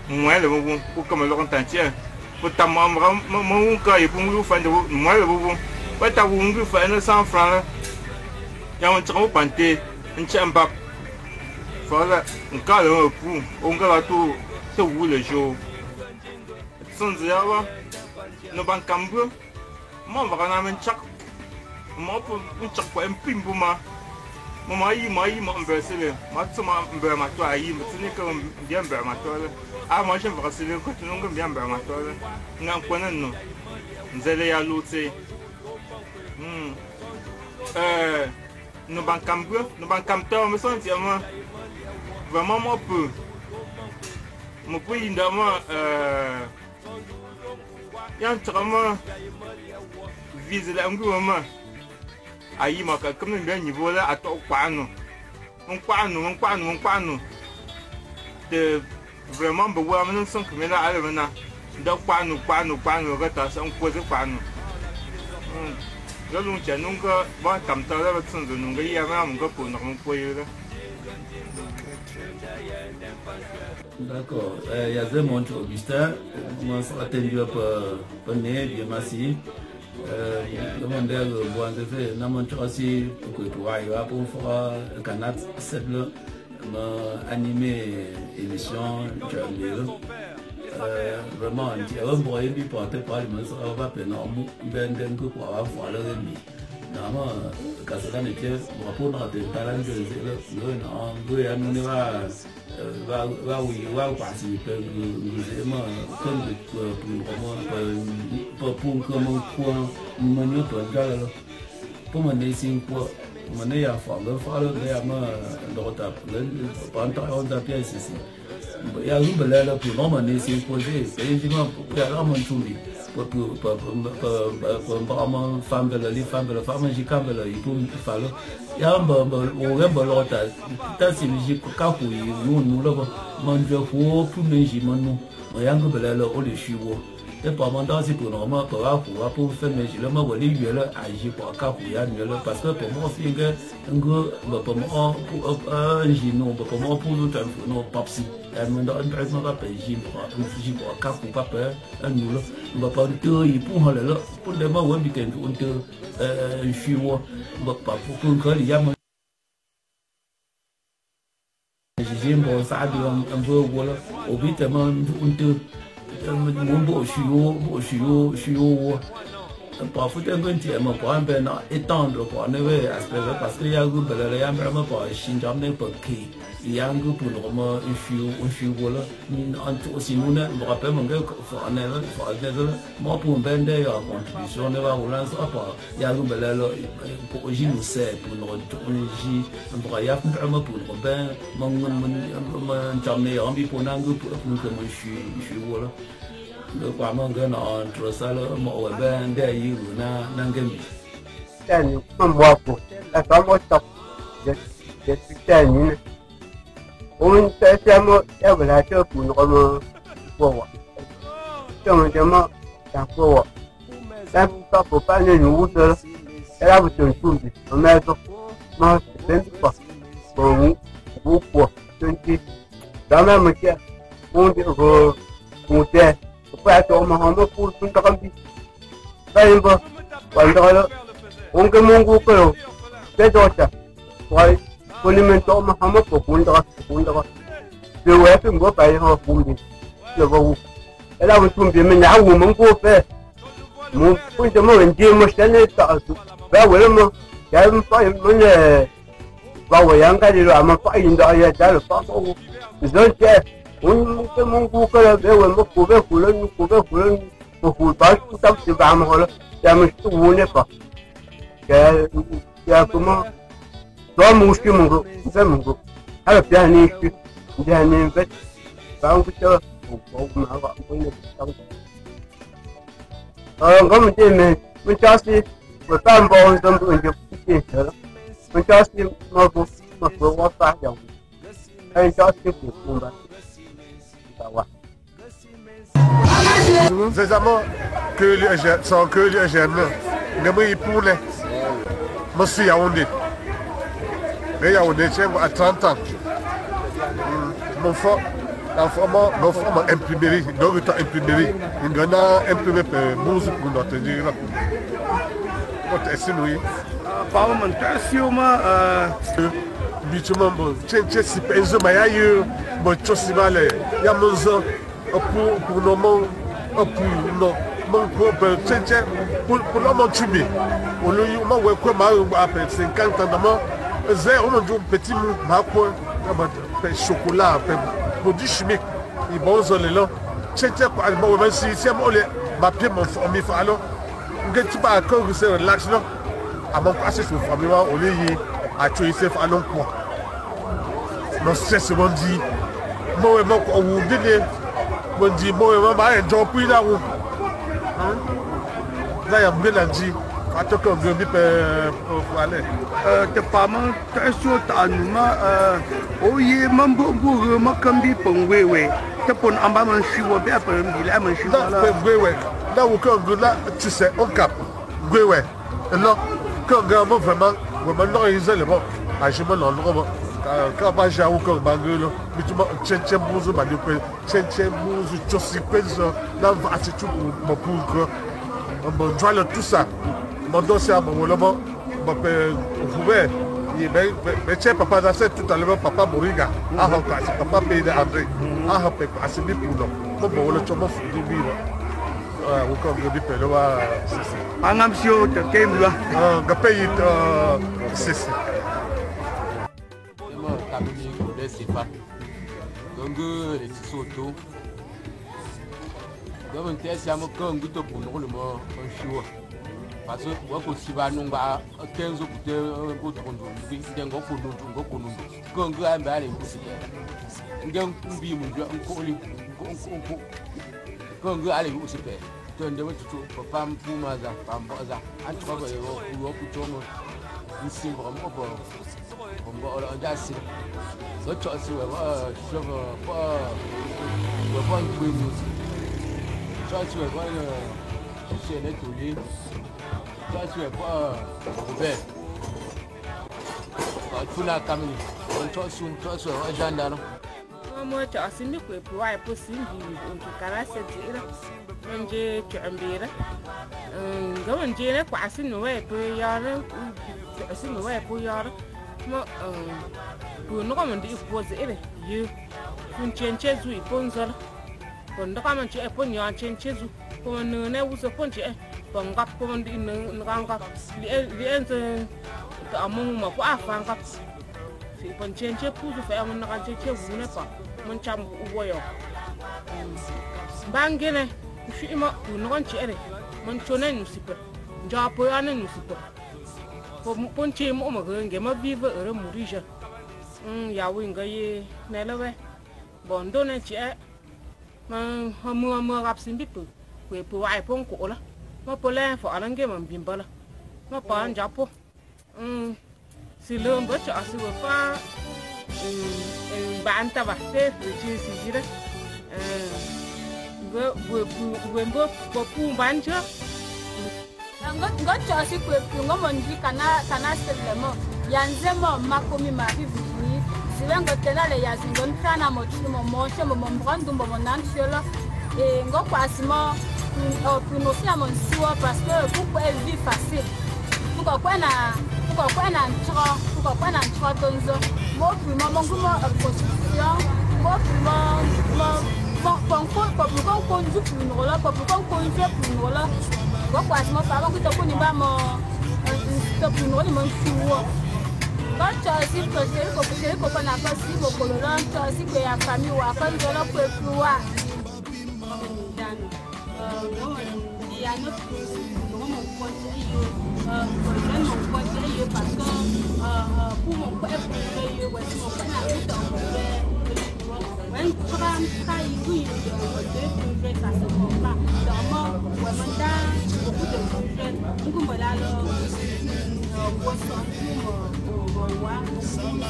Moi le beaucoup pour comme l'autre entier. Pour ta maman mon cas et pour le faire de moi le beaucoup. Ouais ta vous me faire 100 francs là. Yang macam pantai, macam bak, fala, engkau le pu, engkau tu tu le jo. Senja wa, no bang kambu, mau bakal mencak, mau pun mencak kau empim buma, mai bersele, macam bermatu ayi, macam ni kau dia bermatu le, macam bersele kau tu nunggu dia bermatu le, ngang kuanan no, zele ya luce, no ban camteur me senti vraiment moi peu mon pays indama yan trama vise la nguma ayi maka comme bien niveau là à to kwano on de vraiment bewa men son comme là à là da kwano gata san ko ze kwano Yo lung chen nunca va a cantar la versión de nunca y ya me nunca pues no puedo ir. D'accord. Il y a deux mondes Augustin. Moi, ça a attendu pour né, bien massif. Le monde de bois de fait, n'a montré aussi pour que tu ailles pour faire un canal, c'est le animé émission, tu as mis vraiment, tu as un bois et puis porté par le monde, ça va pas pénombre, ben d'un coup pour avoir fait le remis. Normalement, quand ça n'était pas pour notre talent de zéro, non, nous allons va participer vraiment comme pour comment quoi nous pour mener sin quoi mener à faire le vraiment dans ta pendant ta pièce ici il y a une belle pour mener sin projet c'est évidemment pour la mon tourner pour vraiment femme de la femme j'ai quand même il faut faire il y a un bon l'autre tant c'est musique quand nous là manger pour manger nous il y a un peu là au les chevaux et par moment c'est pour normalement pour faire manger là moi les lieux là agir pour quand il y a mieux là parce que pour moi c'est un gros pour moi pour un gino pour moi pour nous non pas si elle dans un pas payer pour quand pour pas un nous là on va pas tout il pour là pour les moi on dit que on chevaux pas pour que il y a j'ai bon ça un peu voilà au but tellement on parfois un peu mais pour un peu étendre pour ne pas aspect parce qu'il y a un groupe là il y a vraiment pas changer n'importe qui il y a un groupe pour vraiment voilà aussi nous me rappelle mon gars moi pour un band de contribution ne va rouler ça pas il y a un groupe là pour nous c'est pour nous pour il y a vraiment pour le bain mon jamais envie pour un groupe pour que moi je suis voilà le vraiment gagne entre ça le mo ben de yi na ngami tani mambo ko la fambo top de tani on tamo ya bla to ku no mo wo to mo ta ko wo ta pa po pa ni nu so era bu to tumbi o me to mo ben pa ko bu po 20 da me mo ke on de go on de phải cho mà họ nó phun chúng ta đi đây mà còn đó là ông cái mông của cái cái đó chứ phải con mình cho mà họ nó phun đó điều ấy thì có phải họ phun đi rồi vào cái đó mình chuẩn bị mình nháo của mình của phải mình phun cho mình chỉ mà sẽ nên tạo cái vậy mà cái phải mình vào cái cái gì rồi mà phải nhìn đó là cái là phải rồi chứ un cái mông của cái bé quên mất của bé phụ lên một phụ bảo chúng ta chỉ vào mà rồi giờ mình cứ uống đấy cả cái cũng mà đó mua cái mông của hay là cái này vậy bao cái chơi một mà gọi cũng được trong có mình chơi mình cho xí một tam bao trong tụi mình chơi chơi mình cho xí mà vừa qua dòng hay cho xí của mình C'est vraiment que les jeunes, sans que les jeunes, ne pour les. Monsieur Yaoundé. Mais Yaoundé, c'est à 30 ans. Mon frère, mon frère m'a imprimé, donc il a imprimé. Il a imprimé pour nous pour notre dire. Est-ce que nous parlementation, bitumam bon tchenche si penzo mayayo bon chosi male ya monzo pour no mon pour no mon pour tchenche pour no mon tubi on le yo ma we ko ma après 50 ans dama zé on a un petit ma ko pe chocolat pe produit chimique il bon zo le lo tchenche ko alba we si c'est mo le ma pied mon mi fa alors ngeti ba ko c'est relax non à mon passé sur famille on le yi a tué c'est fa non quoi non stress mon dit moi moi on vous dit mon dit moi moi un job puis là où là y a bien dit à tout comme je dis pour aller te pas man sur ta numa oye mambo bourre makambi pongwewe te pon amba man chiwo be après mbi la man chiwo là gwewe là où quand là tu sais on cap gwewe non quand vraiment non ils le bon à je me l'endroit kaba ja uko bangelo bituma chenche buzu ba dikwe chenche buzu chosi kwezo na vati tu mo pour on doit tout ça mon dossier à mon labo ba pe vous mais tiens papa dans cette tout à l'heure papa Moriga a passé papa paye de André a passé assez bien pour nous bon le chomo du vivre uko ngodi pelo wa sisi angamsio te kemla ngapayi sisi donc les petits autos donc on siamo ko nguto pour le mo on parce que wako sibanu ba 15 kute ko tondo ndengo ko nundu ko ngu amba ale kusike ngem kumbi mu ko li ko ngu ale kusike to ndemo tutu papa mpuma za pamba za antwa ba yo ko tomo isim vraiment bon on va on a assez so cho si wa cheve wa bon kuimu cho si wa c'est net au lit. Toi, tu es pas Robert. Tu n'as qu'à me toi, tu es un gendarme. Moi, tu as signé que pour avoir possible, on te caresse dire. On dit tu es bien. On dit que si nous avons pu y aller, si nous avons pu y aller, moi, pour nous comme on dit poser, you, on tient chez vous, il pense ça. Pour nous comme on tient pour nous tient chez vous, pour nous ne vous opposer. Bangkap pun di nangkap di ente amung ma ko afangkap si pencence pusu fa amung nakan cece bune pa mencam uwoyo bangene shi ma nakan cere mencone nusipe japo ane nusipe po ponce mo ma nge ma vive ere murija ya winga ye nelewe bondo ne ce ma hamu gap simbipu ko po ai pon ko la ma pole fo anange man bimbala ma pa njapo si lo mbo cha si wo fa ba anta ba te ji si jira mbo po pu banja ngo cha si ko ngo monji kana selemo yanze mo makomi ma vivuni si wengo tena le yazingo ntana mo chimo mo chemo mo mbrando mo nansela e ngo kwasimo pour nous faire mon soin parce que pourquoi elle vit facile pourquoi na nchwa tonzo mo puis maman kuma constitution mo puis mon conduit pour nous là pour conduire pour nous là pourquoi moi pas que tu connais pas mon pour nous les mon soin quand tu as dit que c'est que qu'on a pas si mon colonel tu as dit que la famille ou après de la pour voir il y a notre mon conseiller parce que pour mon père conseiller ouais mon père a eu dans when tram kai oui de ça se fait pas dans mon mandat beaucoup de projets nous comme là le poisson pour voir donc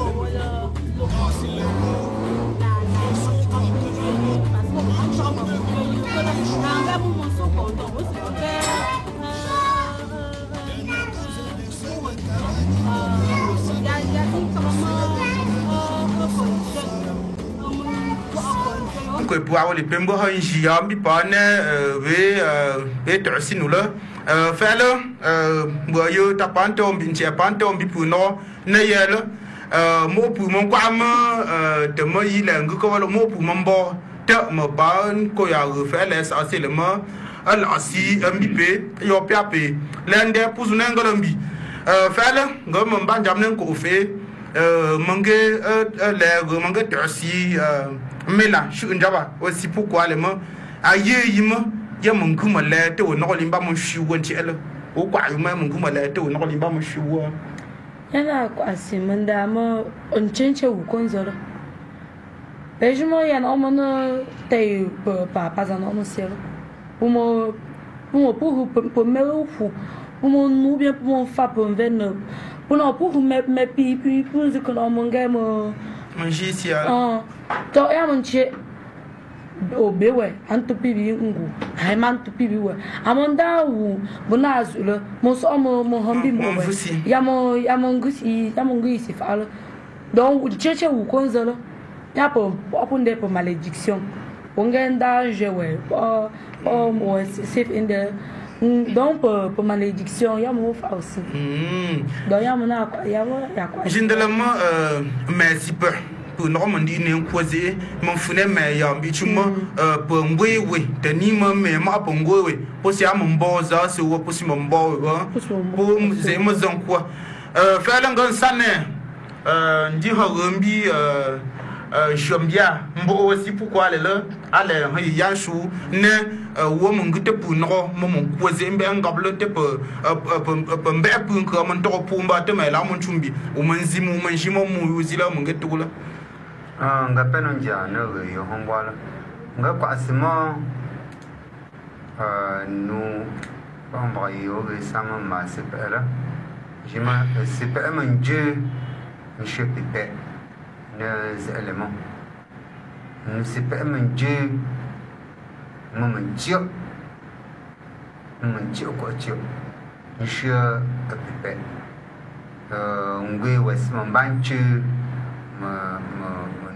pour le que pour avoir les pembo hanji ambi pane ve torsi nula fela boyo tapante on binche pante on bi puno na yelo mo pu mon kwam de mo yile ngo wala mo pu mambo te mo ban ko ya fela sa selema al asi ambi pe yo piape lende puzuna ngolombi fela ngo mo banjam nen ko fe mange le mange torsi mela shu njaba aussi pourquoi le mo aye yima ya mun kuma le te wona ko limba mo shu wonti ele o kwa yuma mun kuma le te wona ko limba mo shu wo yana ko asimanda mo on chenche u konzolo bejmo yana mo no te pa za no selo umo pour me fu umo nu bien pour mon fa pour venir pour no pour me pi pour que no mo ngamo mon jisia to ya mon che obewe antupibi ngu haiman tupibi we amonda wu bonazule mo so mo hambi mo we yamo ngusi falo donc cheche wu konzolo ya po opunde po malédiction ongenda jewe mo safe in the donc pour malédiction yamo fa aussi donc yamo na yamo jindelama merci peu pour normalement ne causer mon fune mais ya bichuma pour ngwewe tenima me ma pour ngwewe pour si am mboza se wo pour si mbo pour zema zankwa fela ngan sane ndi harumbi jombia mbo aussi pourquoi le ale ya shu ne wo mun gute pour no mon causer mbe ngablo te pour mbe pour ko mon to pumba te me la mon chumbi o manzimu manjimo mu yuzila mun getula nga penonja no yo hongwala nga kwasimo nu pamba yo ge sama ma sepela jima sepela manje monsieur pipe ne éléments ne sepela manje mamanjio ko tio monsieur pipe ngwe wasimo banchu ma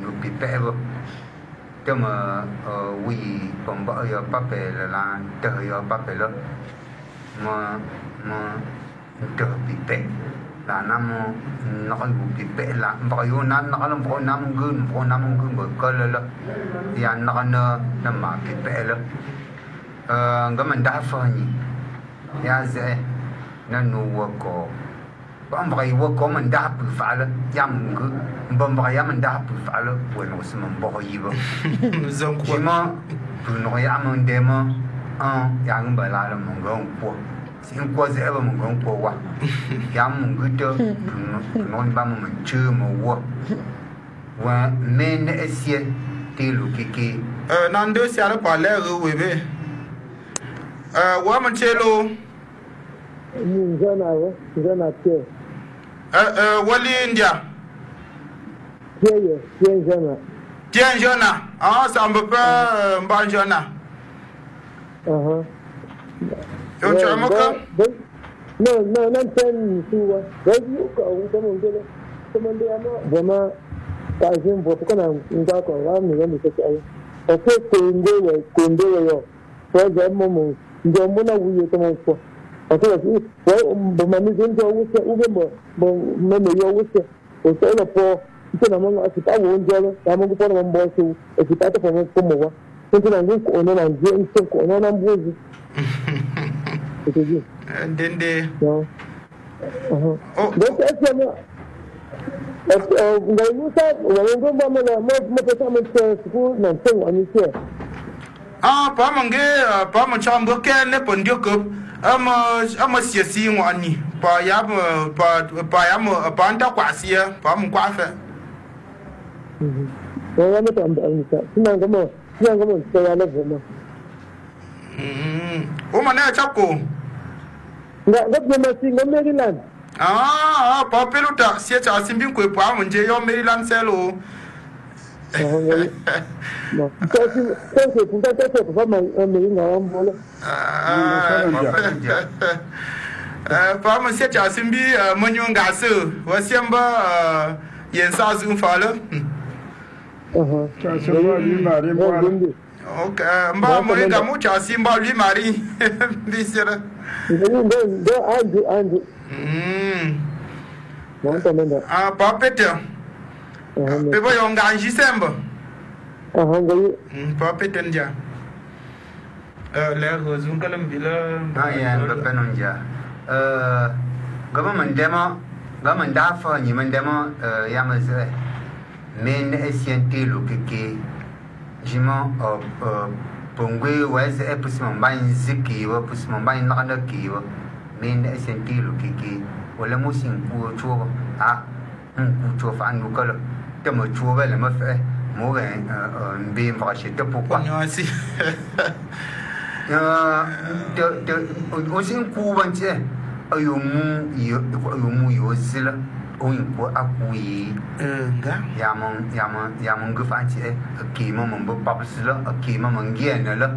no pipero kama wi pomba ya papel la te ya papel ma te pipe la namo no pipe la ba yo nan na lam bo nam gun bo kala la ya na ma pipe la ngam nda fa ni ya ze na no ko ba yi wo ko man da pu fa la yam ngu ba yam da pu fa la wo no se man bo yi ba zon ko ma pu no ya man de ma ya ng ba la mo ngong ko sin ko ze ba mo ngong ko wa yam ngu to no ba mo man chu mo wa men esie te lu kiki nan de sia la pa le we be wa man chelo ni jana ke wali India. Tiens, Jona. Ah, ça me peut pas Jona. Non, vraiment, par exemple, pourquoi on va encore là, nous allons faire ça. Parce que par exemple, nous avons parce que bomani zenzo ube meme yo wuse o solo po tena monga asita wonjolo ya mongo pona mamboso esipata po mowa tena nguko ono na nje nsoko ono na mbuzi ekeji ndende no donc asema ngaimusa wango mama mo pesa mo siku na ntengo anise pa machambo kene pondio ko ama siasi ngwani pa ya pa anta kwasia pa mu kwafa ya mata amba anisa sina ngamo ya la voma o mana chako nga masi ngo Maryland pa pelota sia cha simbi ko pa mu nje yo Maryland selo no entonces punta te por favor me venga un bolo pa se cha simbi manyo ngasu wa siamba yensa zu falo cha simba li mari mo okay mba mo ga mu cha simba li mari bisera ndo andu pa peter Pebo yung ganji semba. Ngayon. Pa petenja. Le rozun kalam bila. Ya penonja. Government demo, government dafa ni man demo yamaze. Men esiente lo keke. Jima pongwe weze epusman ban ziki wa pusman ban nakanda ki wa. Men esiente lo keke. Wala mo sing ku chuo ku chuo fa anu kala. Temo chuo le ma fe mo ga mbe va che te pourquoi si o sin ku ban che ayo mu yo zila ko akui yamon gu fanci ki mo mo papslo ki mo ngien la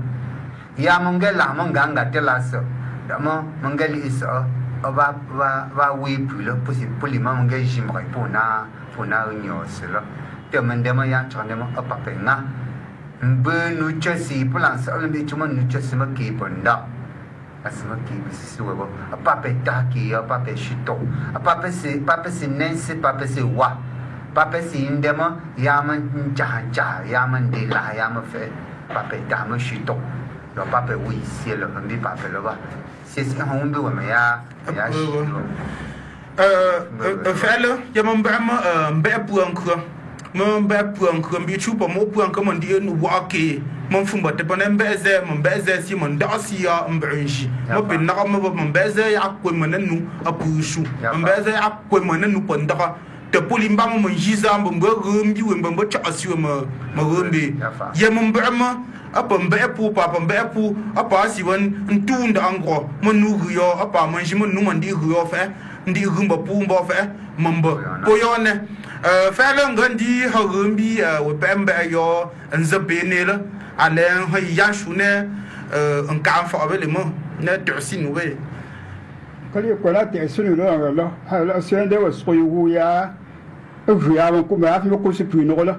yamon ga la mon ganga te la so da mo mongali iso va wi pulo possible mo ga jimre pona nyoslo te mendemo ya chondemo apapenga mbe nu chesi plan so le bi chuma nu chesi ma ki ponda asma ki bisi webo pape taki pape shito pape se nense pape se wa pape se indemo yama njaja yama ndela yama fe pape dama shito lo pape wi sielo mbi pape lo ba sisi hombe wa ya shito fele yama mbe puanko mbe puanko mbi chupa mo puanko mo ndi nu wake mon fumba te panen mbeze si mon dasi ya mbunji mo pe na mo mbeze ya ko manenu apushu mbeze ya ko manenu pondaka te polimba mo njiza mbombe rumbi we mbombe chasi we mo rumbi ye mo mbama apa mbe pu papa mbe pu apa si won ntunda angro mo nugu yo apa mo nji mo nu mandi yo fe ndi rumba pu mbo fe mombo poyone fele ngandi ha rumbi we pembe yo nzabene Alain Yashune un camp avec mo na tosin we kali ko la te sunu lo lo ha la sende wa so yu ya ya mo ko ma fi ko se pu no la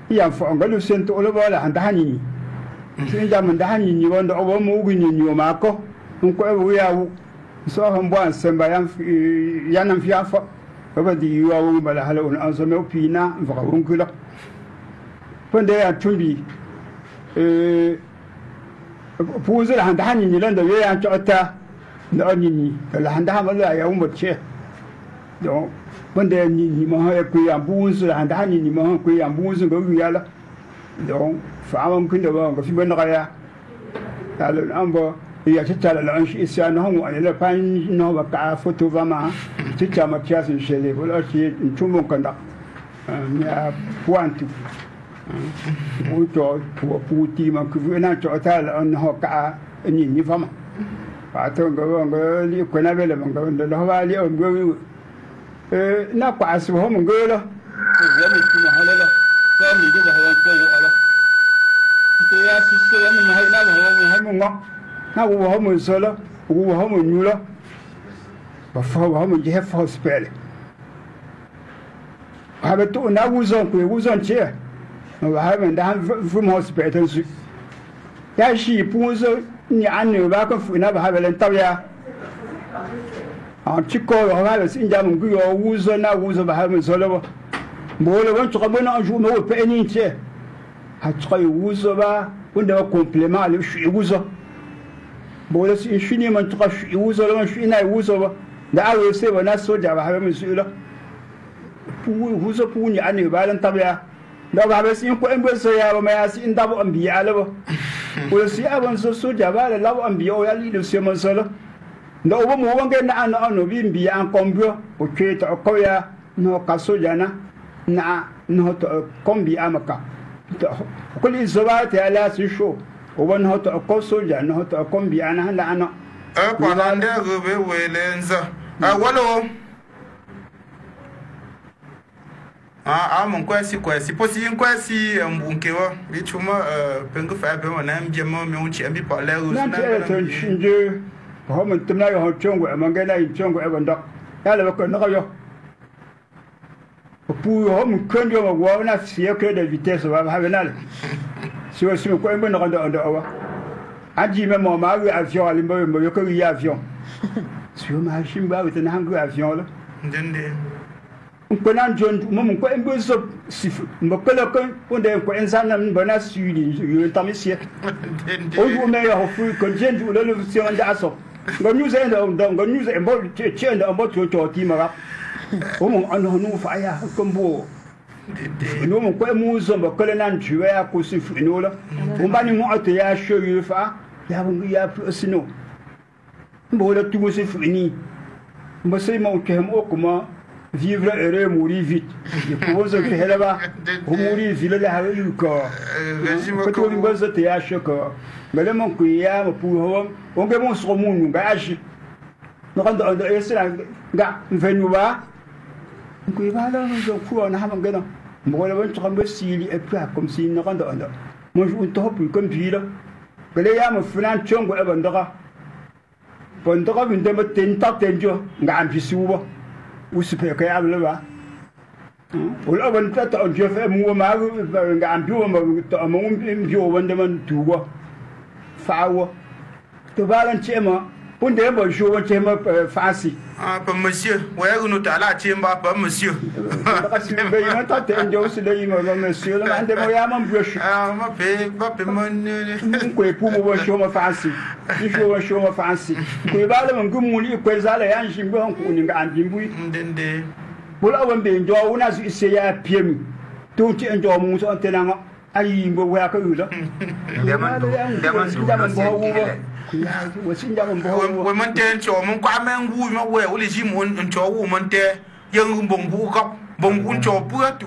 ya fa ngalo sento lo ba la handa hani sin ja man da hani ni wanda obo mo gu ni ma ko ko e ya wu so han bo an semba yan nan fi afa ba di yu wu ba la hala on an so me pina va ko kula pande ya tumbi puuzir handa hani ni landa we an chota da ani ni la handa ha mala ya umma che do bande ni ma ha ku ya puuzir handa hani ni ma ku ya puuzir go ya la do fa am kun da ba fi ban ga ya al ambo ya tata la an shi isa no mu an la pan no ba ka photo va ma tita ma kia sin shele bo la ti ntumo kanda ya pointu Puto puti ma ku na to tal on ho ka ni fama pa to go li ko na bele go lo ba li on go na kwa su ho mo go lo ya mi ku ma hala ko mi go ba ho ko yo ala to ya si so ya mi ma na ho mo na wo ho mo so lo wo ho mo nyu lo ba fa ho mo je fa hospital ha be to na wo zon che我还问他父母是白头水，要是不是你按牛把个父那不还为人倒呀？啊，这个我还是人家们个要五十那50把还没说了不？没了，我这个没那说没我陪你去，还才有50吧？我那个 complément 了水50，没了是去年们这个水50了，我水那50吧？那我是我那说家吧还没水了，不50不你按牛把人倒呀？da ba bes in ko en bes ya ba ma si in da bo anbiya la bo ko si aban so jaba la law anbiya ya li do se man sala da o mo wange na an bi anbiya an kombio o ke to ko ya no ka so jana na no to kombi amaka to ko li zoba ta ala si sho o won ho to ko so jana ho to kombi ana la ana ko la nde go be welenza walo mon kwesi posi kwesi mbunkewa bichuma pengu fa be wana mjemo me unchi ambi pa le na to chinje ho mun tumna yo chongo e mangena i chongo e banda ya le ko no yo pu ho mun kendo ma wa na sie que de vitesse wa ha benal si o si ko en no ndo wa aji me mo ma wi avion ali mo yo ko wi avion si o ma shimba wi tan hangu avion la ndende ko nan jon mo ko en bo so sif mo ko la ko onde ko en sanam bona sudi yo tamisie o ju me yo fu ko jenju le le si on da so go news en go news en bo che en bo to ti ma o mo an no fa ya ko mbo no mo ko mu so mo ko le nan juwe ya ko sif no la o ba ni mo ato ya show you fa ya bo ya sino mbo le tu mo sif ni mo sai mo ke mo ko ma vivre heureux, mourir vite. Je propose que là-bas, pour mourir vite, là, avec le corps. Quand on me dit que tu as un corps, mais là, mon cuillère, pour on peut mon sur mon gage. Nous rendons essayer là, gars, venez voir. Kui bala zo ku na ha mangena. Mo la ban tram be sili e pa comme si na randa anda. Mo ju to pu comme pila. Gele ya mo fulan chongo e bandaka. Bandaka bin de ma ten ta tenjo nga am pisuba. Usipe ka ya ba. Wala ban ta ta on jefe mo ma nga am biwa ma ta mo biwa wanda man tuwa. Fawa. To balan chema. Pour des bonnes choses, tu me facile. Ah, pas monsieur. Ouais, nous t'as là, tu m'as pas monsieur. Parce que ben il m'a tenté un jour, c'est là il m'a monsieur. Là, on demande à mon brush. Ah, ma paix, pas mon. Quoi pour moi show me facile. Il faut show me facile. Quoi bah là mon goumuli, quoi ça là, un jimbo, on y a un jimbo. Ndende. Pour là on ben jour, on a essayé à pied. Tout un jour, mon son tenant. Aïe, me voit que là. We man ten cho mon kwa men wu ma we o le ji mon cho wu man te yang bong bu kap bong un cho pu tu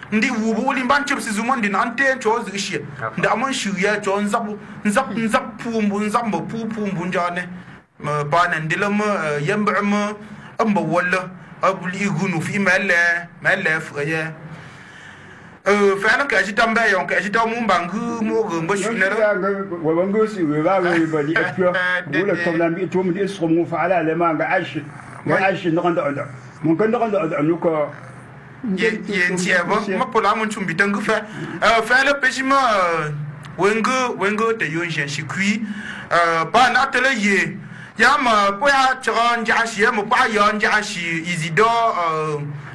ndi wu bu li ban chip si zu mon din an ten cho zi shi nda mon shu ya cho nzap pu bu nzap bo pu bu ja ne ma ba nan dilam yam ba ma amba wala abli gunu fi mele frère fana ka ji tambe yon ka ji tamu bangu mo go mbo shunera wa bangu si we ba we ba li apio wala tawlan bi to mi isro mo faala le ma ga aish ndonda onda mon kan ndonda nu ko yen tieba ma pola mon chumbi tangu fa le pejima wengo te yon jen shikui ba na tele ye ya ma po ya chron ja shi mo pa yon ja shi izido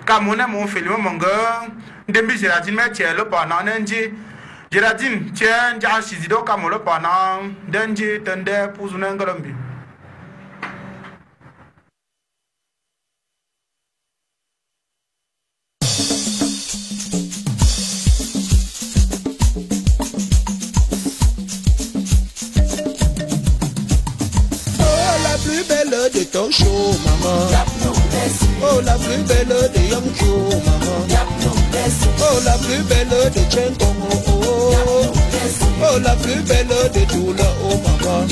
ka mona mon film monga Dembi Géraldine mais tiens le pendant n'enji Géraldine tiens j'ai chizido comme le pendant d'enji tende pour une engalambi. De ton show, maman. Oh, la plus belle de Young Joe, maman. Oh, la plus belle de Chenton, oh, la plus belle de Tula, oh, maman.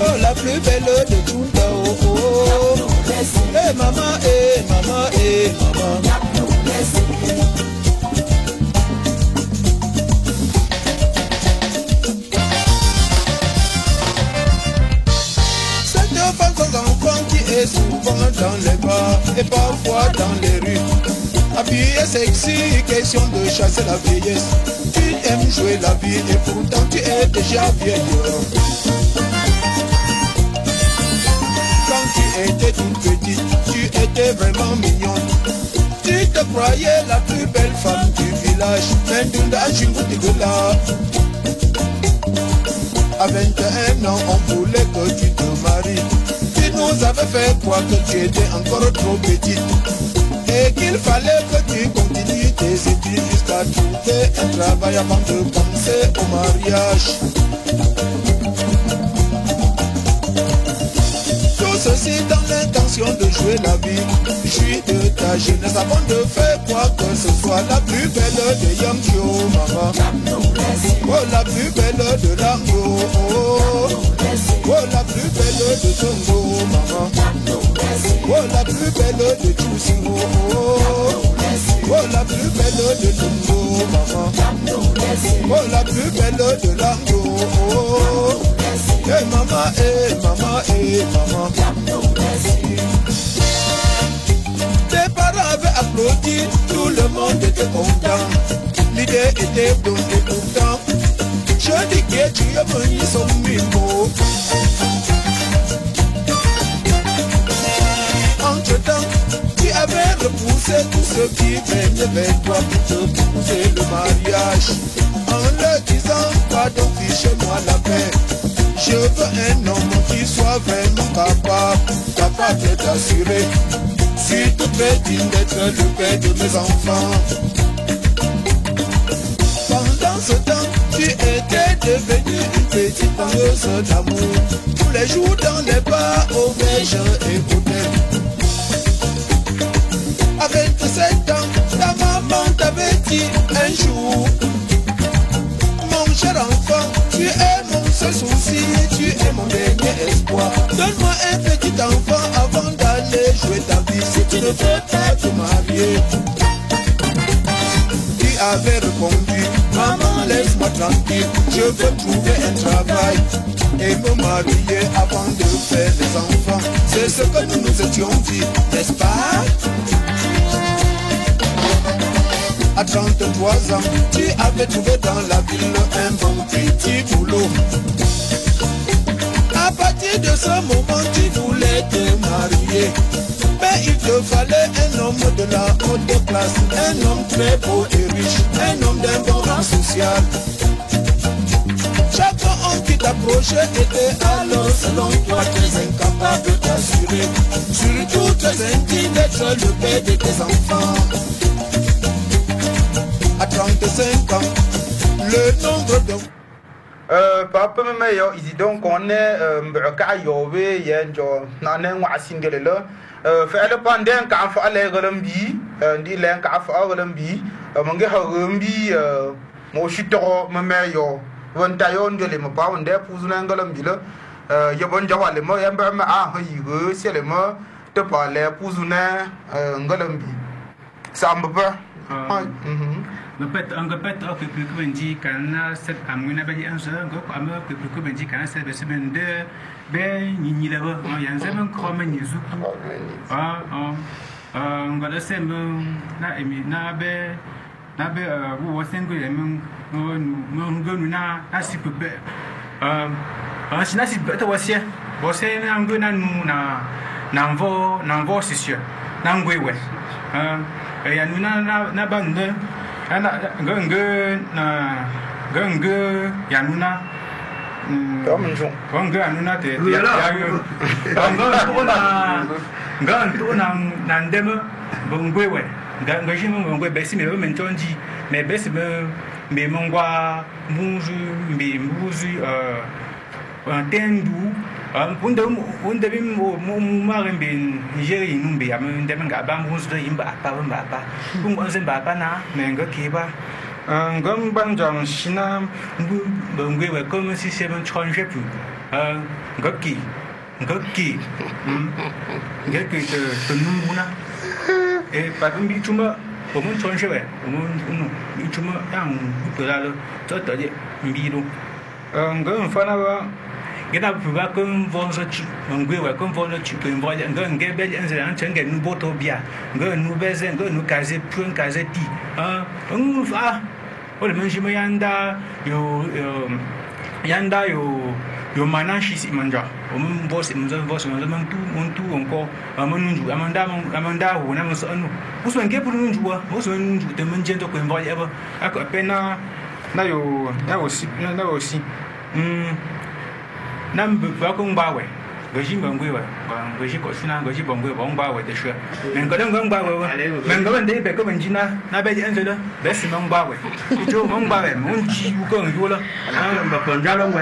Oh, la plus belle de Tunda, oh. Hey, maman, hey, maman, hey, maman. Enfants qui est souvent dans les bars et parfois dans les rues. Habillé sexy, question de chasser la vieillesse. Tu aimes jouer la vie et pourtant tu es déjà vieille. Quand tu étais toute petite, tu étais vraiment mignonne. Tu te croyais la plus belle femme du village. Maintenant, je suis là. À 21 ans, on voulait que tu te maries. Tu nous avais fait croire que tu étais encore trop petite et qu'il fallait que tu continues tes études jusqu'à trouver un travail avant de penser au mariage. Tout ceci dans l'intention de jouer la vie. Je suis de ta jeunesse avant de faire croire que ce soit la plus belle de Young Joe, maman. Oh, la plus belle de Lango, oh, la plus belle de Tongo, maman. Oh, la plus belle de Tchousingo, oh, la plus belle de Tongo, maman. Oh, la plus belle de Lango, oh. Hey maman, hey maman, hey maman. Tes parents avaient applaudi, tout le monde était content. L'idée était bonne et pourtant je dis que tu es venu son mimo. Entre-temps, tu avais repoussé tout ce qui venait vers toi pour te proposer le mariage. En leur disant, pas donc fichez-moi la paix. Je veux un homme qui soit vraiment capable d'assurer. S'il te plaît, d'être le père de mes enfants. Pendant ce temps, tu étais devenue une petite penseuse d'amour. Tous les jours dans les bars, auberges et hôtels. À 27 ans, ta maman t'avait dit un jour: mon cher enfant, tu es mon seul souci, tu es mon dernier espoir. Donne-moi un petit enfant avant d'aller jouer ta vie. Si tu ne veux être marié. Qui avait répondu, maman laisse-moi tranquille, je veux trouver un travail et me marier avant de faire des enfants. C'est ce que nous nous étions dit, n'est-ce pas? À 33 ans, tu avais trouvé dans la ville un bon petit boulot. À partir de ce moment, tu voulais te marier. Mais il te fallait un homme de la haute classe, un homme très beau et riche, un homme d'un bon rang social. Chaque homme qui t'approchait était alors, selon toi, très incapable d'assurer. Surtout très indigne d'être le père de tes enfants. À 35 ans, le nombre de... Papa meilleur ici donc on est Kayowe Yenjo Nanen Wassingello fait le pendant qu'à faire les Golambi dit l'un qu'à faire Golambi Manga Rumbi Moshito meilleur Vantayon de les Mapa on der pour un Golambi Yabon Jawa le mot Yamba ah c'est le mot de parler pour un Golambi ça me va. Ngepet ke benji karena set amuna bagi answer ngok ama ke benji karena set besebende be nyinyi leba yang zaman koma nyizuku ngada sem na emi na be wo sengo yem ngonu na asipe sinasi beta wasia bose na ngona nu na mvo sisio na ngwewe ya nuna na bande ana genge yanuna genge yanuna te ganto na ndeme bongwewe ngajimo bongwe besi me mentonji me besi me mongwa mbuzu tendu Punde bim marin bin Nigeria numbe am ndem nga ba mbuzu de imba pa pung zemba pa na menga kiba ngam banjang sina ngwe we comme si c'est un changer plus ngaki ngaki te numuna e pa bim chuma o mun changer we o mun chuma yang pelalo to de mbiru ngam fana ba kita buat konvonsi menggunakan konvonsi konvoi enggak beli enggak cenggeng nu botol bia enggak nu bezen enggak nu kaze pun kaze ti oleh menjadi yanda yo mana sih manja omong bos mentu engkau menunjuk amanda hu nama seanu musuh engkau pun menunjuk musuh menunjuk temen jentuk konvoi apa aku pernah na yo si nam ba kong ba we gaji bangwe wa gaji ko sina gaji bangwe ba ba we de shwe men ko dang ba we men ko ndai be ko men jina na be jan zelo be si mong ba we jo mong ba we mon ji u ko yo la ba kon ja long we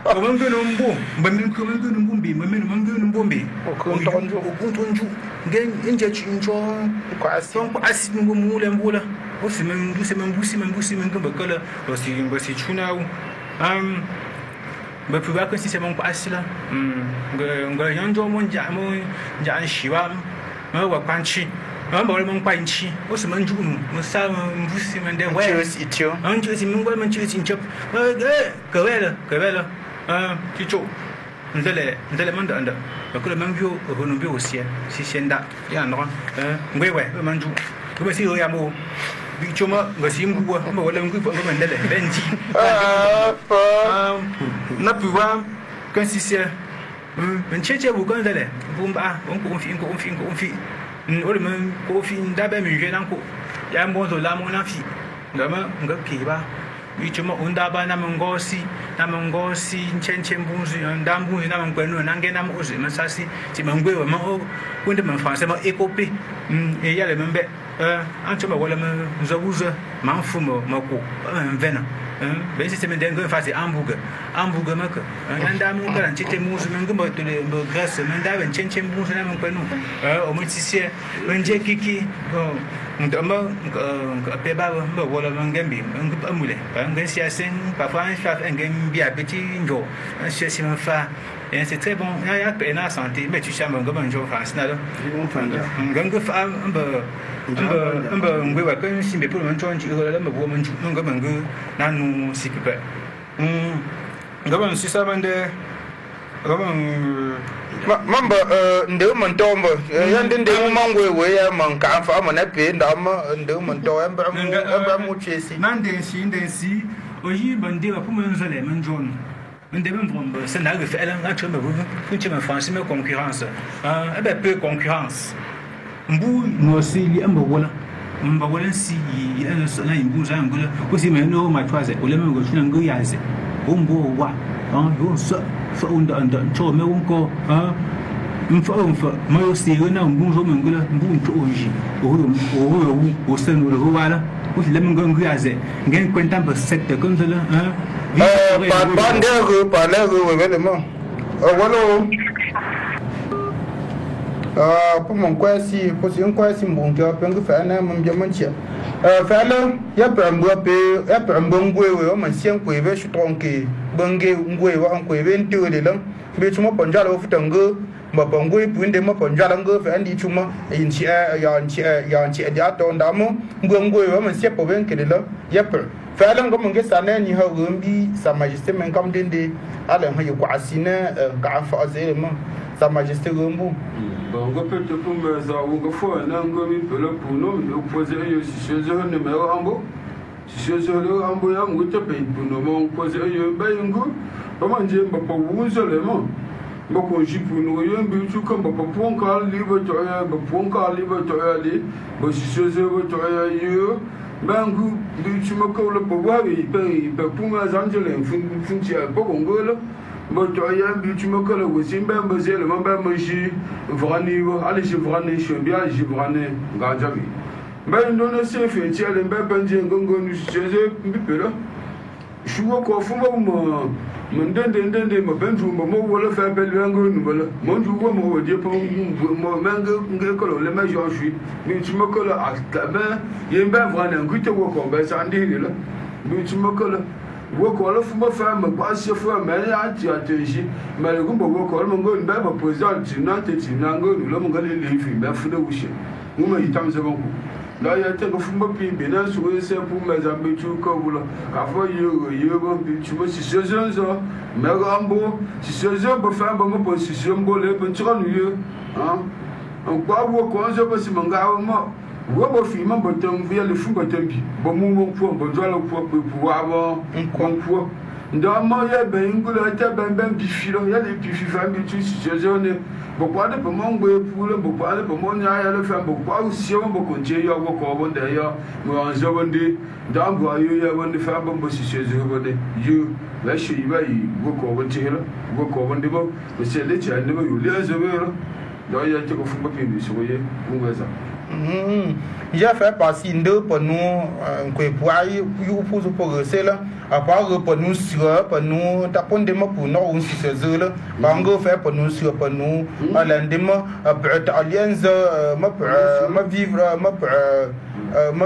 ko mong ko no mbu ba min ko mong ko no mbu bi men mong ko no mbu bi ko tonju ngen inje chinjo ko ason ko asin mbu mu le mbu la o si men ko ba ko la o si chuna berpura ke sistem asla nggak yang jauh jangan siwam mau panci boleh mengpanci us menjunu masa membusi mendeng wes itu anjur si menggal mencuri cincap kewel cucu ndele manda anda aku le mangyo honu bi osia si senda ya no ngwewe manju ko si ya mo cuma ngasi mbu mo wala ngu ko mendele benji na piwa kan sisia mencheche bu kan dele bumba on ko fi ole men ko fi ndabe mi je nan ko ya mo do la mo na fi ngama ngaki ba cuma unda ba na mongosi nchenche mbuzi ndambuzi na mkwenu na ngena mo uzi masasi ti mangwe mo kunde man français mo écopé et ya le membe anchoma wala nzabuza manfumo mako vena ben système d'engrais face hamburger maka yanda mun kan chite musu men gumba to le grasse men da ben chenche mbuzi na mkwenu o mutisi nje kiki ndama pe ba ba wala ngambi ngamule ba ngansia sen parfois un ngambi petit njo c'est si me fa et c'est très bon il y a que na santé mais tu sais mon gamin njo France na nganga fa ngwe wa kan si me pour mon chon ji la me bo mon ju ngama ngu nanu sikipe gaban si sa bande gaban mamba ndeu man tomba yande ndeu mangwe we ya man ka fa man pe ndama ndeu man to amba mu chesi nande si oji bande wa pour mon zale man jon ndeu man bomba ça n'a que fait là tu me vous tu me français mais concurrence ben peu concurrence mbu no si li amba wala si ina so na mbu za ngula ko si me no ma twaze o le me go tuna ngo yaze bombo wa yo so fa unda cho me unko mfa mayo si na mbu zo me ngula mbu to onji o senu le wala ko le me ngo yaze ngen kwenta ba secte comme ça là pas de événement voilà pour mon quoi si pour si un quoi si bon que peut que faire na mon bien manche faire là ya prambo pe ya prambo ngwe we man sien ko ebe shi tronke bange ngwe wa an ko ebe ntiu de lam be chuma panja lo futango ma bangwe puinde ma panja la ngo fa andi chuma yin chi ya chi dia to ndamo ngwe wa man sien po ben ke de la ya per faire là comme nge sana ni ha rumbi sa majesté men comme dende ala ha yu kwasina ka fa azema sa majesté rumbu bon go peut pour me za ou go fo na ngo mi pelo pour nous nous poser yo si je numéro ambo si je le ambo ya ngo te pe pour nous mon poser yo ba ngo ba manje ba po wuzo le mo ba ko ji pour nous yo bi tu comme ba po encore libre to ya ba po encore libre to ya li ba si je to ya yo ba ngo bi tu mo ko le po wa bi pe pour me za njele fun ti ba ko ngo le Boto ya bi tu me colle aussi ben bosé le même ben manger vrani allez je vrani je bien je vrani gajabi ben non c'est fait tiens le ben benje ngongo nu je bipela je vois quoi fuma mo ndende mo ben tu mo wala fa bel ngo nu wala mo ju wo mo wodi po mo menga nge ko le ma jo suis bi tu me colle à ben y ben vrani ngute wo ko ben ça ndi là bi tu me colle woko la fuma fa ma ba se fa ma ya ti ateji ma le gumbo woko la ngo nda ba president na te ti na ngo lo ngo le le fi ba fu de wushe mu ma yitam se banku la ya te ko fuma pi be na so se pu ma za be chu ko bulo ka fo yo ba bi chu mo si se zo ma gambo si se zo ba fa ba mo position bo le ben tro nu yo on kwa woko on zo ba si manga mo wo fi ma botom via le fu botom bi bo mu mo fu bo zo la fu pu wa bo kon fu ndo ma ya be ngula ta ben bi fi lo ya le bi fi fa bi tu si je ne bo kwa de bo mo ngbe fu le bo kwa de bo mo nya ya le fa bo kwa si o bo kon je yo wo ko bo de yo mo an zo bo de da bo ayo ya bo de fa bo si je bo de you la shi ba yi wo ko bo je lo wo ko bo de bo se le cha ne bo yo le zo bo do ya te ko fu bo bi so ye ku ga za já fait partie de pour nous que pour you pour rester là à part pour nous sur pour nous tapon de moi pour nous on si se là bango fait pour nous sur pour nous à l'endemain alliance ma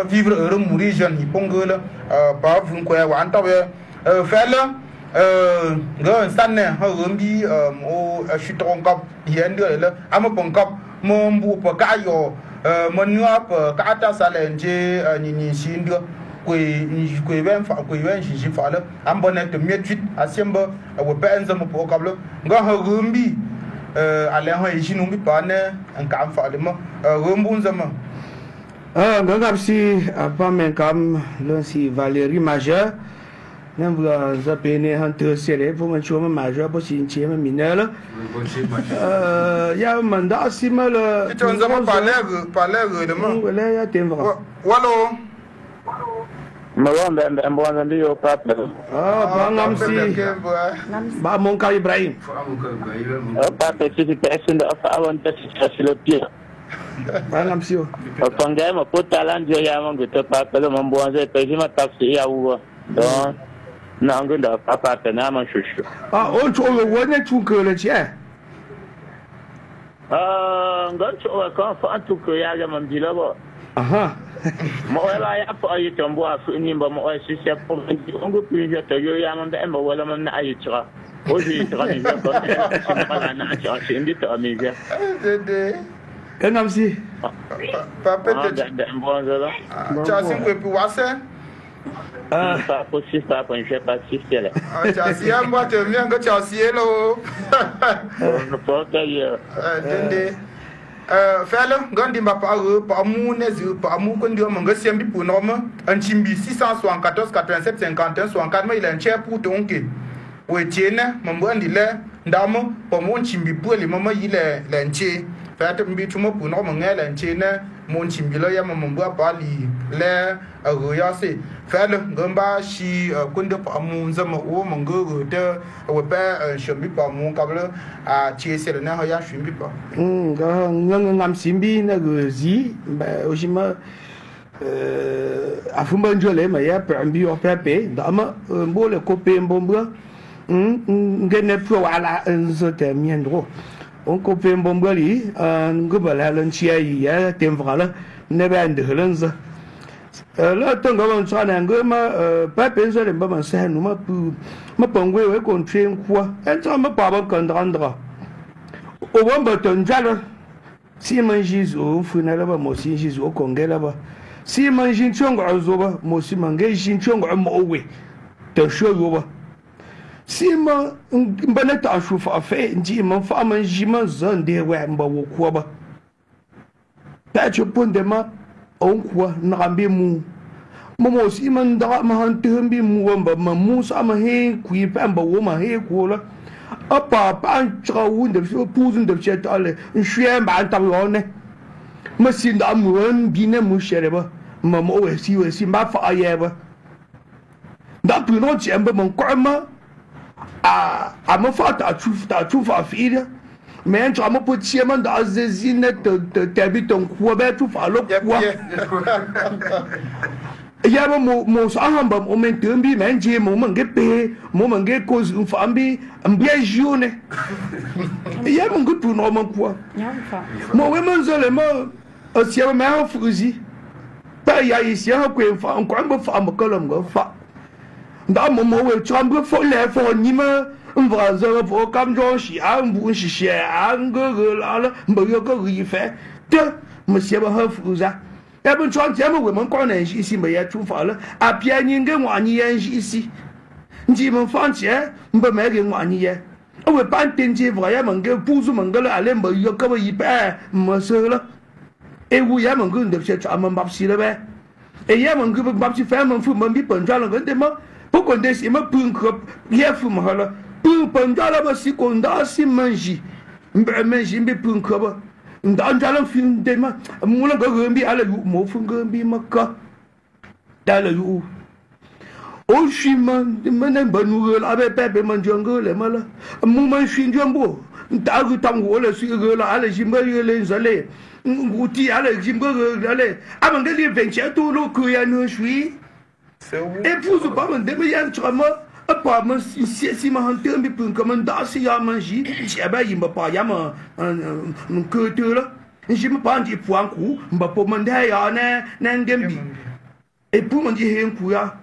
vivre heureux mourir jeune il pongo là pas vous quoi wa anta fait là ga sanne ha rumbi o chutron kap yende là ama pon kap mo mbu pa kayo manuap kata salenje ni sindio kwe ben fa kwe ben shi fa la ambone to mietwit asemba wo penza mo po kablo nga ha rumbi ale ha yinu bi pa ne an ka fa le mo rumbu nzama nga ngapsi apa men kam le si Valérie Majeur nem vula zapene han terceire pour man choma majeur pour si chema mineur ya manda asima le tu nzama parler de mo wala ya temvra walo Malon dan ambuan nanti yo papa. Bang Amsi. Ba Mongka Ibrahim. Papa sisi pesen da apa awan pesi silopia. Bang Amsi. Pangai ma putalan jo ya mang gitu papa lo membuang saya pesi ma taksi ya uwa. Don nanggun da papa tena mang shushu. On chowe wone chuke le che. Ngon chowe kan fa tuke ya ga mam dilabo. Aha. Moi, là, il y a pas eu de bois, il y a pas eu de pour on peut plus de il y a un peu voilà, on a eu ça. Aujourd'hui, tu as mis ça, c'est une petite amie. Quel homme c'est? Papa, tu as 5 pour voir ça? Pas possible, pas pour une pas si c'est là. Tu as si un mois, tu viens que tu as si hello. Ne pas tailler. Fela, Gandhi par mon par mon conduit, mon gars, c'est pour norme. Un chimbi 674, 87, 51, 64, mais il a un tiers pour ton quai. Oui, tiens, mon bon dit là, dame, pour mon chimbi pour les moments, il est l'entier. Fait un bit pour norme, l'entier, mon chimbi là, mon bois par l'air, à royasser. Fela, Gamba, si, conduit par mon zama ou mon gars, ou pas, chimbi par mon câble, à tirer c'est le nerf, il y a chimbi pas. Ngam simbi na go zi ba ojima afumba njole ma ya pambi o pepe dama mbole kope mbomba ngene pro wala nzote miendro on kope mbomba li ngubala lan chia ya temvrala ne ba ndhelenza la tonga ban tsana ngoma pepe nzole mbama sahnu ma pu ma pangwe we kontren kwa entra ma pa ba kandandra o wamba tonjala si manjis o funala ba mosi jis o kongela ba si manjin chongo azoba mosi mange jin chongo mowe to shoyo ba si ma mbana ta shufa fe nji man fa man jima zande wa mba wo kwa ba ta choponde ma on kwa ngambe mu mo si man da ma han tembi mu wamba ma musa ma he kui pamba wo ma he kola apa pan traun de pouzen de chet ale chien ba tabone masin da mun bine mu shereba mamo we si ma fa ayeba da puno chemba mon kwama a ma fa ta chu fa fira men tra mo po chiema da zezine de tabiton kwa ba chu fa lo kwa ya mo sa hamba mo men tembi men je mo mange pe mo mange cause un fambi mbia jone ya mo ngutu no man kwa mo we man zole mo asia ma ha fuzi pa ya isi ha kwen fa an kwa mbo fa mo kolom go fa nda mo we chambre fo le fo ni ma mvra zo fo kam jo shi an bu shi she an go la mbo yo go ri fe te mo sia ba ha fuza ya bin chuan jama we man kwa na shi isi mai ya chufa la a pia ni nge wa ni yan shi isi nji man fan che mba me ge wa ni ye o we ban tin je vra ya man ge puzu man ge la le mba yo ka ba yi pa ma so la e wu ya man ge ndep che cha man bab si la be e ya man ge bab si fa man fu man bi pan ja la ge de ma po ko de si ma pun ko ye fu ma la pun pan ja la ba si ko nda si manji mba manji mbi pun ko ba ndanjala film de ma mula go gombi ala yu mo fu gombi makka dala yu o shiman manan banu la be pepe man jongole mala mu man shin jombo ndagu tangu ole su gola ala jimba yele zale nguti ala jimba ale amangeli venture to lo ku ya no shui et pour ce pas de me yan trama apa man si ma hanter mi pun comme da si ya manji si aba yimba pa ya ma que te la je me pas dit point coup mba po man da ya na ngembi et pour man dit hen coup ya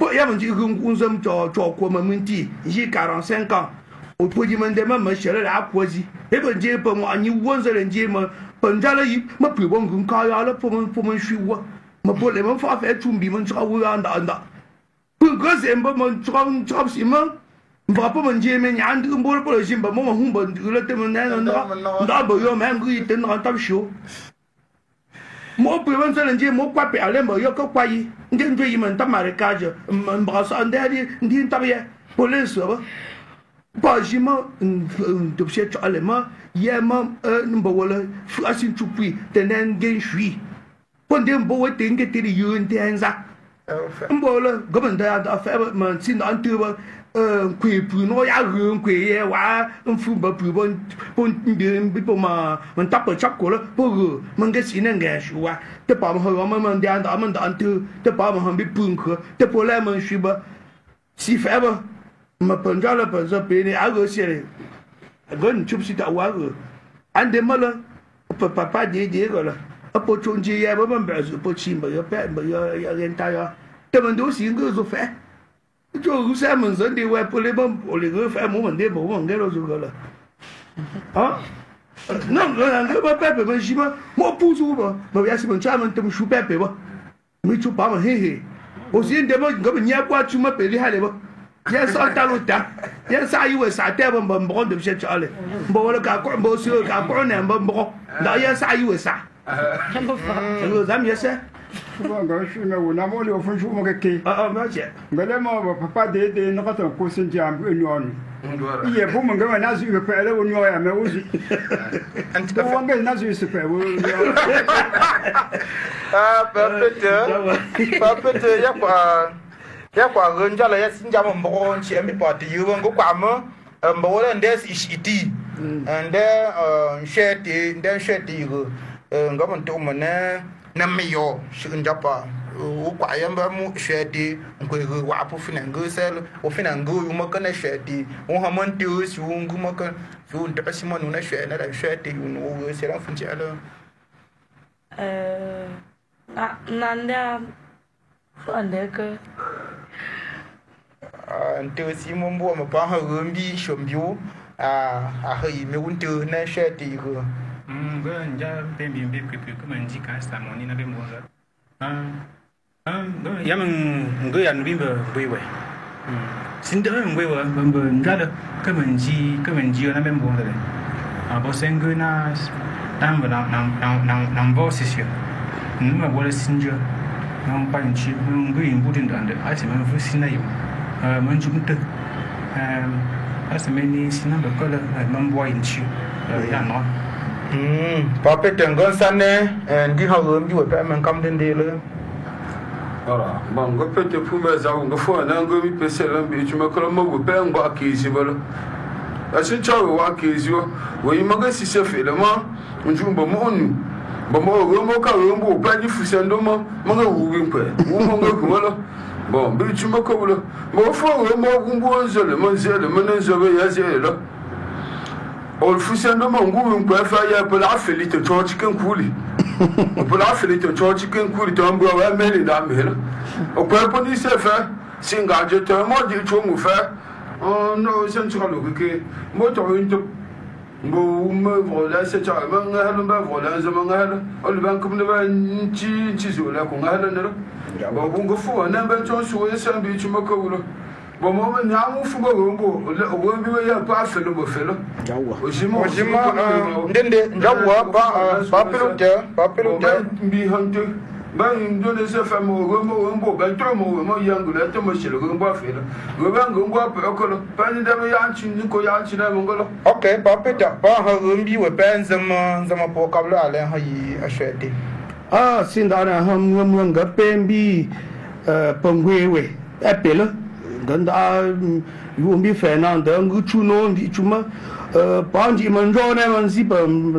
po ya man dit gun zam cho ko ma minti j'ai 45 ans au po di man de ma chere la pozi e ben je po mo ani wonza le je ma panjala yi ma pu bon gun ka ya la po man shui wa ma po le man fa fe tumbi man tra wu anda pour que c'est un peu mon trop si man va pas manger mais n'y a un peu pour le jimba moi on va le témoigner dans bo yo même qui était dans top show moi pour man ça le moi pas pe aller moi yo ko kwa yi ndin yi man ta marécage man brasa ndari ndin tabye police ba pas jima de chez allemand yema mbo wala asin chupui tenen gen shui pondem bo we tinge tiri yun tenza mbola gomen da fa man sin an tuba kwe pu no ya run kwe ye wa fu ba pu bon pon bi po ma man tap chap ko la po man ge sin nga shuwa te pa ma ho man da man da an tu te pa ma bi pun ko te po la man shu ba si fa ba ma panja la pa za pe ni a go sere gon chup si ta wa go an de mala papa de go la a po chon ji ya ba ban ba zu po chi ba yo pe ba yo ren ta yo te men do si nge zo fe jo ru sa men zon de wa po le ban po le ge fa mo men de bo mo nge lo zo ga la ah non nge ba pe pe ben shi ma mo pu zu ba ba ya si men cha men tem shu pe pe ba mi chu pa ma he he o si de mo nge ba nya kwa chu ma pe li ha le ba ya sa ta lu ta ya sa yi we sa te ba mo de che cha le bo le ka ko bo si ka ko ne ba mo da ya sa yi we sa lo zam ya sa Bon, je me vois, on a fait un peu mais là, mon papa de notre cousin qui a un peu il y a beaucoup de gens qui ont fait le nom, mais aussi. On a vu ce fait. Ah, peut-être, il y a quoi, Ronja, il y a Sinjama Mbron, qui aime pas de you, and go Kwama, and Bolan, there's Ishiti, and then Shetty, then Shetty, government to Mane. Namayo, Shinjapa, Uquayamba, Shetty, Uncle Wapu Finango sell, or Finango, you make a shetty, Mohamontus, you won't go make a food, Simon, and Shetty, you know, Seraph and Jello. Nanda Fandeka until Simon Boom upon her room be shown you. I heard you may to Shetty. Baby, come and see cast money in a bit more. Yaman go and remember way. Cinder and we were rather come and see on a member. About Sanguinas, number here. No, what a singer, no punch, no green wooden under. I see my first name. Manjunta. As a many number color, non boy in shoe. Yeah, Papa Tango Sunday and give her room you a payment come in the voilà, bon, go pete pume za go fo na go mi pese lam bi chuma kala mo go pe ngwa kizi bolo asin chawo wa kizi wo yi maga si se fe le ma njumbo mo nu bo mo go mo ka ro mbo pa ni fusendo mo maga wu wi pe wo mo go ko lo bon bi chuma ko lo mo fo ro mo gumbo zele mo zele mo na zo be ya zele lo ol fusendo mo ngu wi fa ya pe la felite to chicken kuli pour la fête to chicken kuli to mbo wa meli da melo o pe po ni se fa singa je to mo di cho mu fa oh no sen cho lo ke mo to into mbo mo vola se cha ma nga lo ba vola ze ma nga o le ban kum ne ba chi zo la ko nga lo ne bo bu ngo fu na ba cho so se bi chu mo ko lo bo mo ma nya mu fu go mbo le o bi ya pa fe lo bo fe lo ojima ndende njawa pa pelute mbi hante ba ndone se fa mo go mbo ba to mo yangu la to mo shelo go mbo fe lo go ba go mbo pa ko lo pa ni da ya chi ni ko ya chi na mo lo okay pa peta pa ha mbi we pa zama po kablo ale ha yi ashete sindana ham ga pembi pangwewe apelo ganda yumbi fena da ngu chuno ndi chuma panji manjo ne manzi pa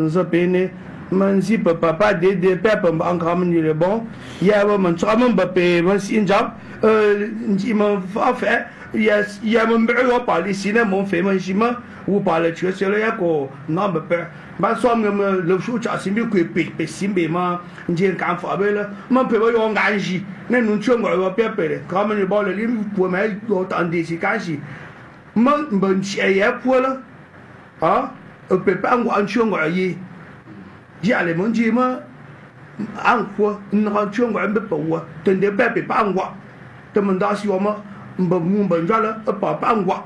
zapene manzi pa papa de papa angam ni le bon ya ba man chama ba pe man sinjab ndi ma fa fa yes ya man be yo pa li sine mon fe man shima ou pa le chue sele ya ko na ba pe ba so me le shu cha simbi ku pe simbe ma ndi kan fa be le man pe ba yo ngan ji ne nu chue ngwa yo pe pe le kam ni ba le li pu ma yo tan de si kan si man ben chi ya pu le pe pa ngwa chue ngwa yi ya le mon ji ma an ko na chue ngwa be pa wa ten de pe pa ngwa te man da si wa ma mba mu mba njala pa ngwa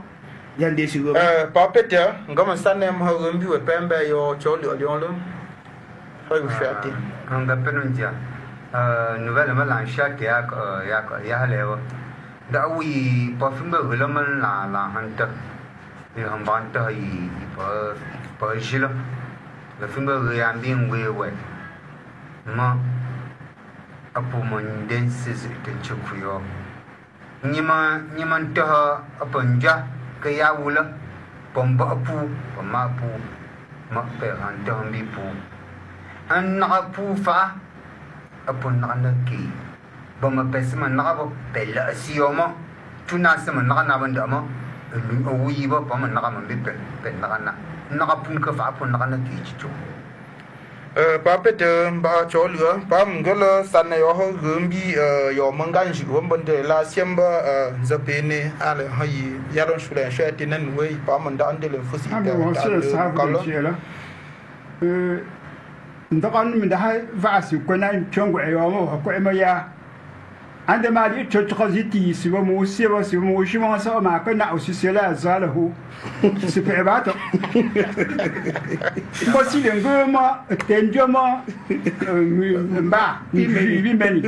yande si go pa pete ngama sanne ma ngombi we pembe yo choli olion lo fa yu fati anga penunja nouvelle ma lan chat ya lewo da wi pa fimba wala man la hanta ni hamban ta yi pa jilo la fimba ya bin we ma apu mon den sis ten chukuyo nyima ntoha apanja ke ya wula pomba pu pama pu ma pe han to mi pu an na pu fa apun na na ki bama pesma na ba bella sioma tuna sama na banda ma o wi ba pama na ma bi pe na pun ka fa pun na ki chu ba pete ba cholua ba mngala sanna yo ho gumbi yo mangan ji wombonde la siamba zapene ale hayi yaron shule shati nan we ba manda andele fusi da kala ndakan min da hay vaasi ko nan chongo e yo mo ko e ma ya ande ma di chochoziti si mo si mo shi mo sa ma ko na aussi c'est là zalahu c'est pas bato mo si le ngoma tenjoma mba bi meni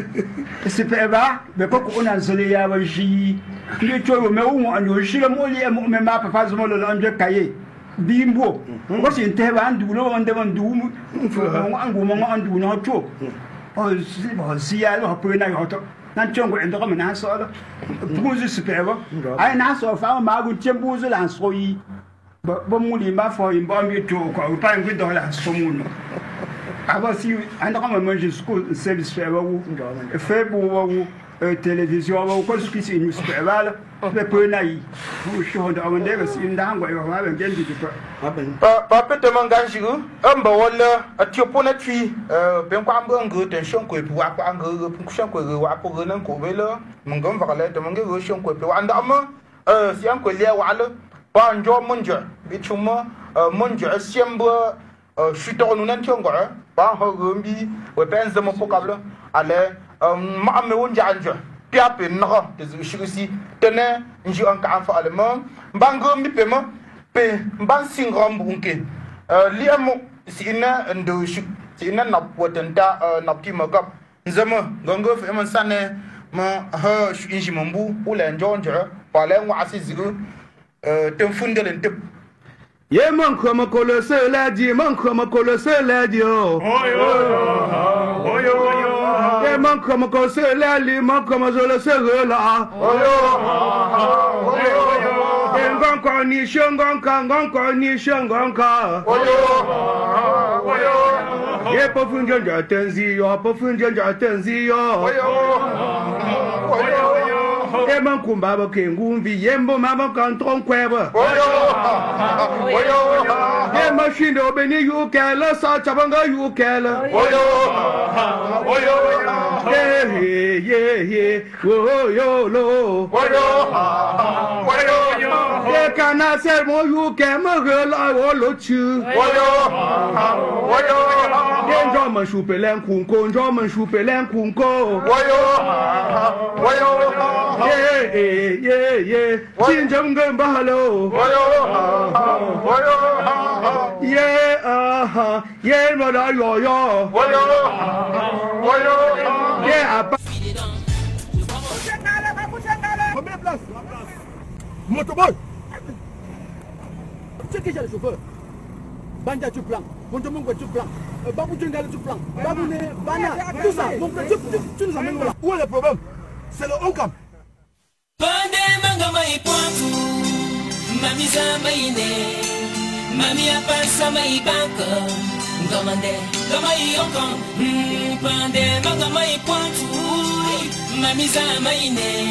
c'est pas ba be ko ko na zole ya ba shi ni to me wo an yo shi le mo li mo me ma papa zo mo le anje kaye bimbo ko si te ba ndu lo on de ndu mo angu mo andu no to o si ya lo po na yo to nan chongo endo ko na so la buzu supeva ai na so fa ma gu tembuzu la so yi bo mu li ma fo imbo mi to ko pa ngi do la so mu no aba si ando ko ma je school service feva wu fe bu wu télévision wu ko ski si news feva la be po na yi bu sho do am de si nda ngwa yo ma be ngendi to pa pete manganjigu amba wala atiopo na tui ben kwa mbangu ten shonko pu wa kwa ngu pu shonko wa po nan ko bela mangam vakale to mangu shonko pu wa ndama si an ko le wa la pa njo munjo bi chuma munjo siembo shuto nu nan tiongo ba ho gombi we ben zama po kabla ale ma me wonja anjo piape no de shigusi tene nji an ka fa ale ma mbangu mi pe ma pe mban singrom bunke liamo sina ndo sina na potenta na ptima gap nzama gongo fe man sane ma ha inji mambu ula njonja pale wa asizigu tem fundelen tep ye man koma kolo se la di man koma kolo se la di o oyo ye man koma kolo se la li man koma zolo se la Ngonko ni shongonka ye pofunjonja tenzi yo ye mankumba ba kengumbi yembo mama kantron kweba ye machine obeni yukela sa chabanga yukela ye yo lo ye kana ser mo yuke mo la wo lo chu ye njo man chupelen kunko njo man chupelen kunko ye jinjam gamba halo ye mo da yo ye apa combien de place motoboy c'est qui j'ai le chauffeur Banja tu plan Bonjour tu plan Babou tu tu plan Babou ne Bana tout ça donc tu nous amènes là où est le problème c'est le oncam Mami zamaine Mami apasa mai banka Ngomande Gamai oncam Pande Magamai pointu Mami zamaine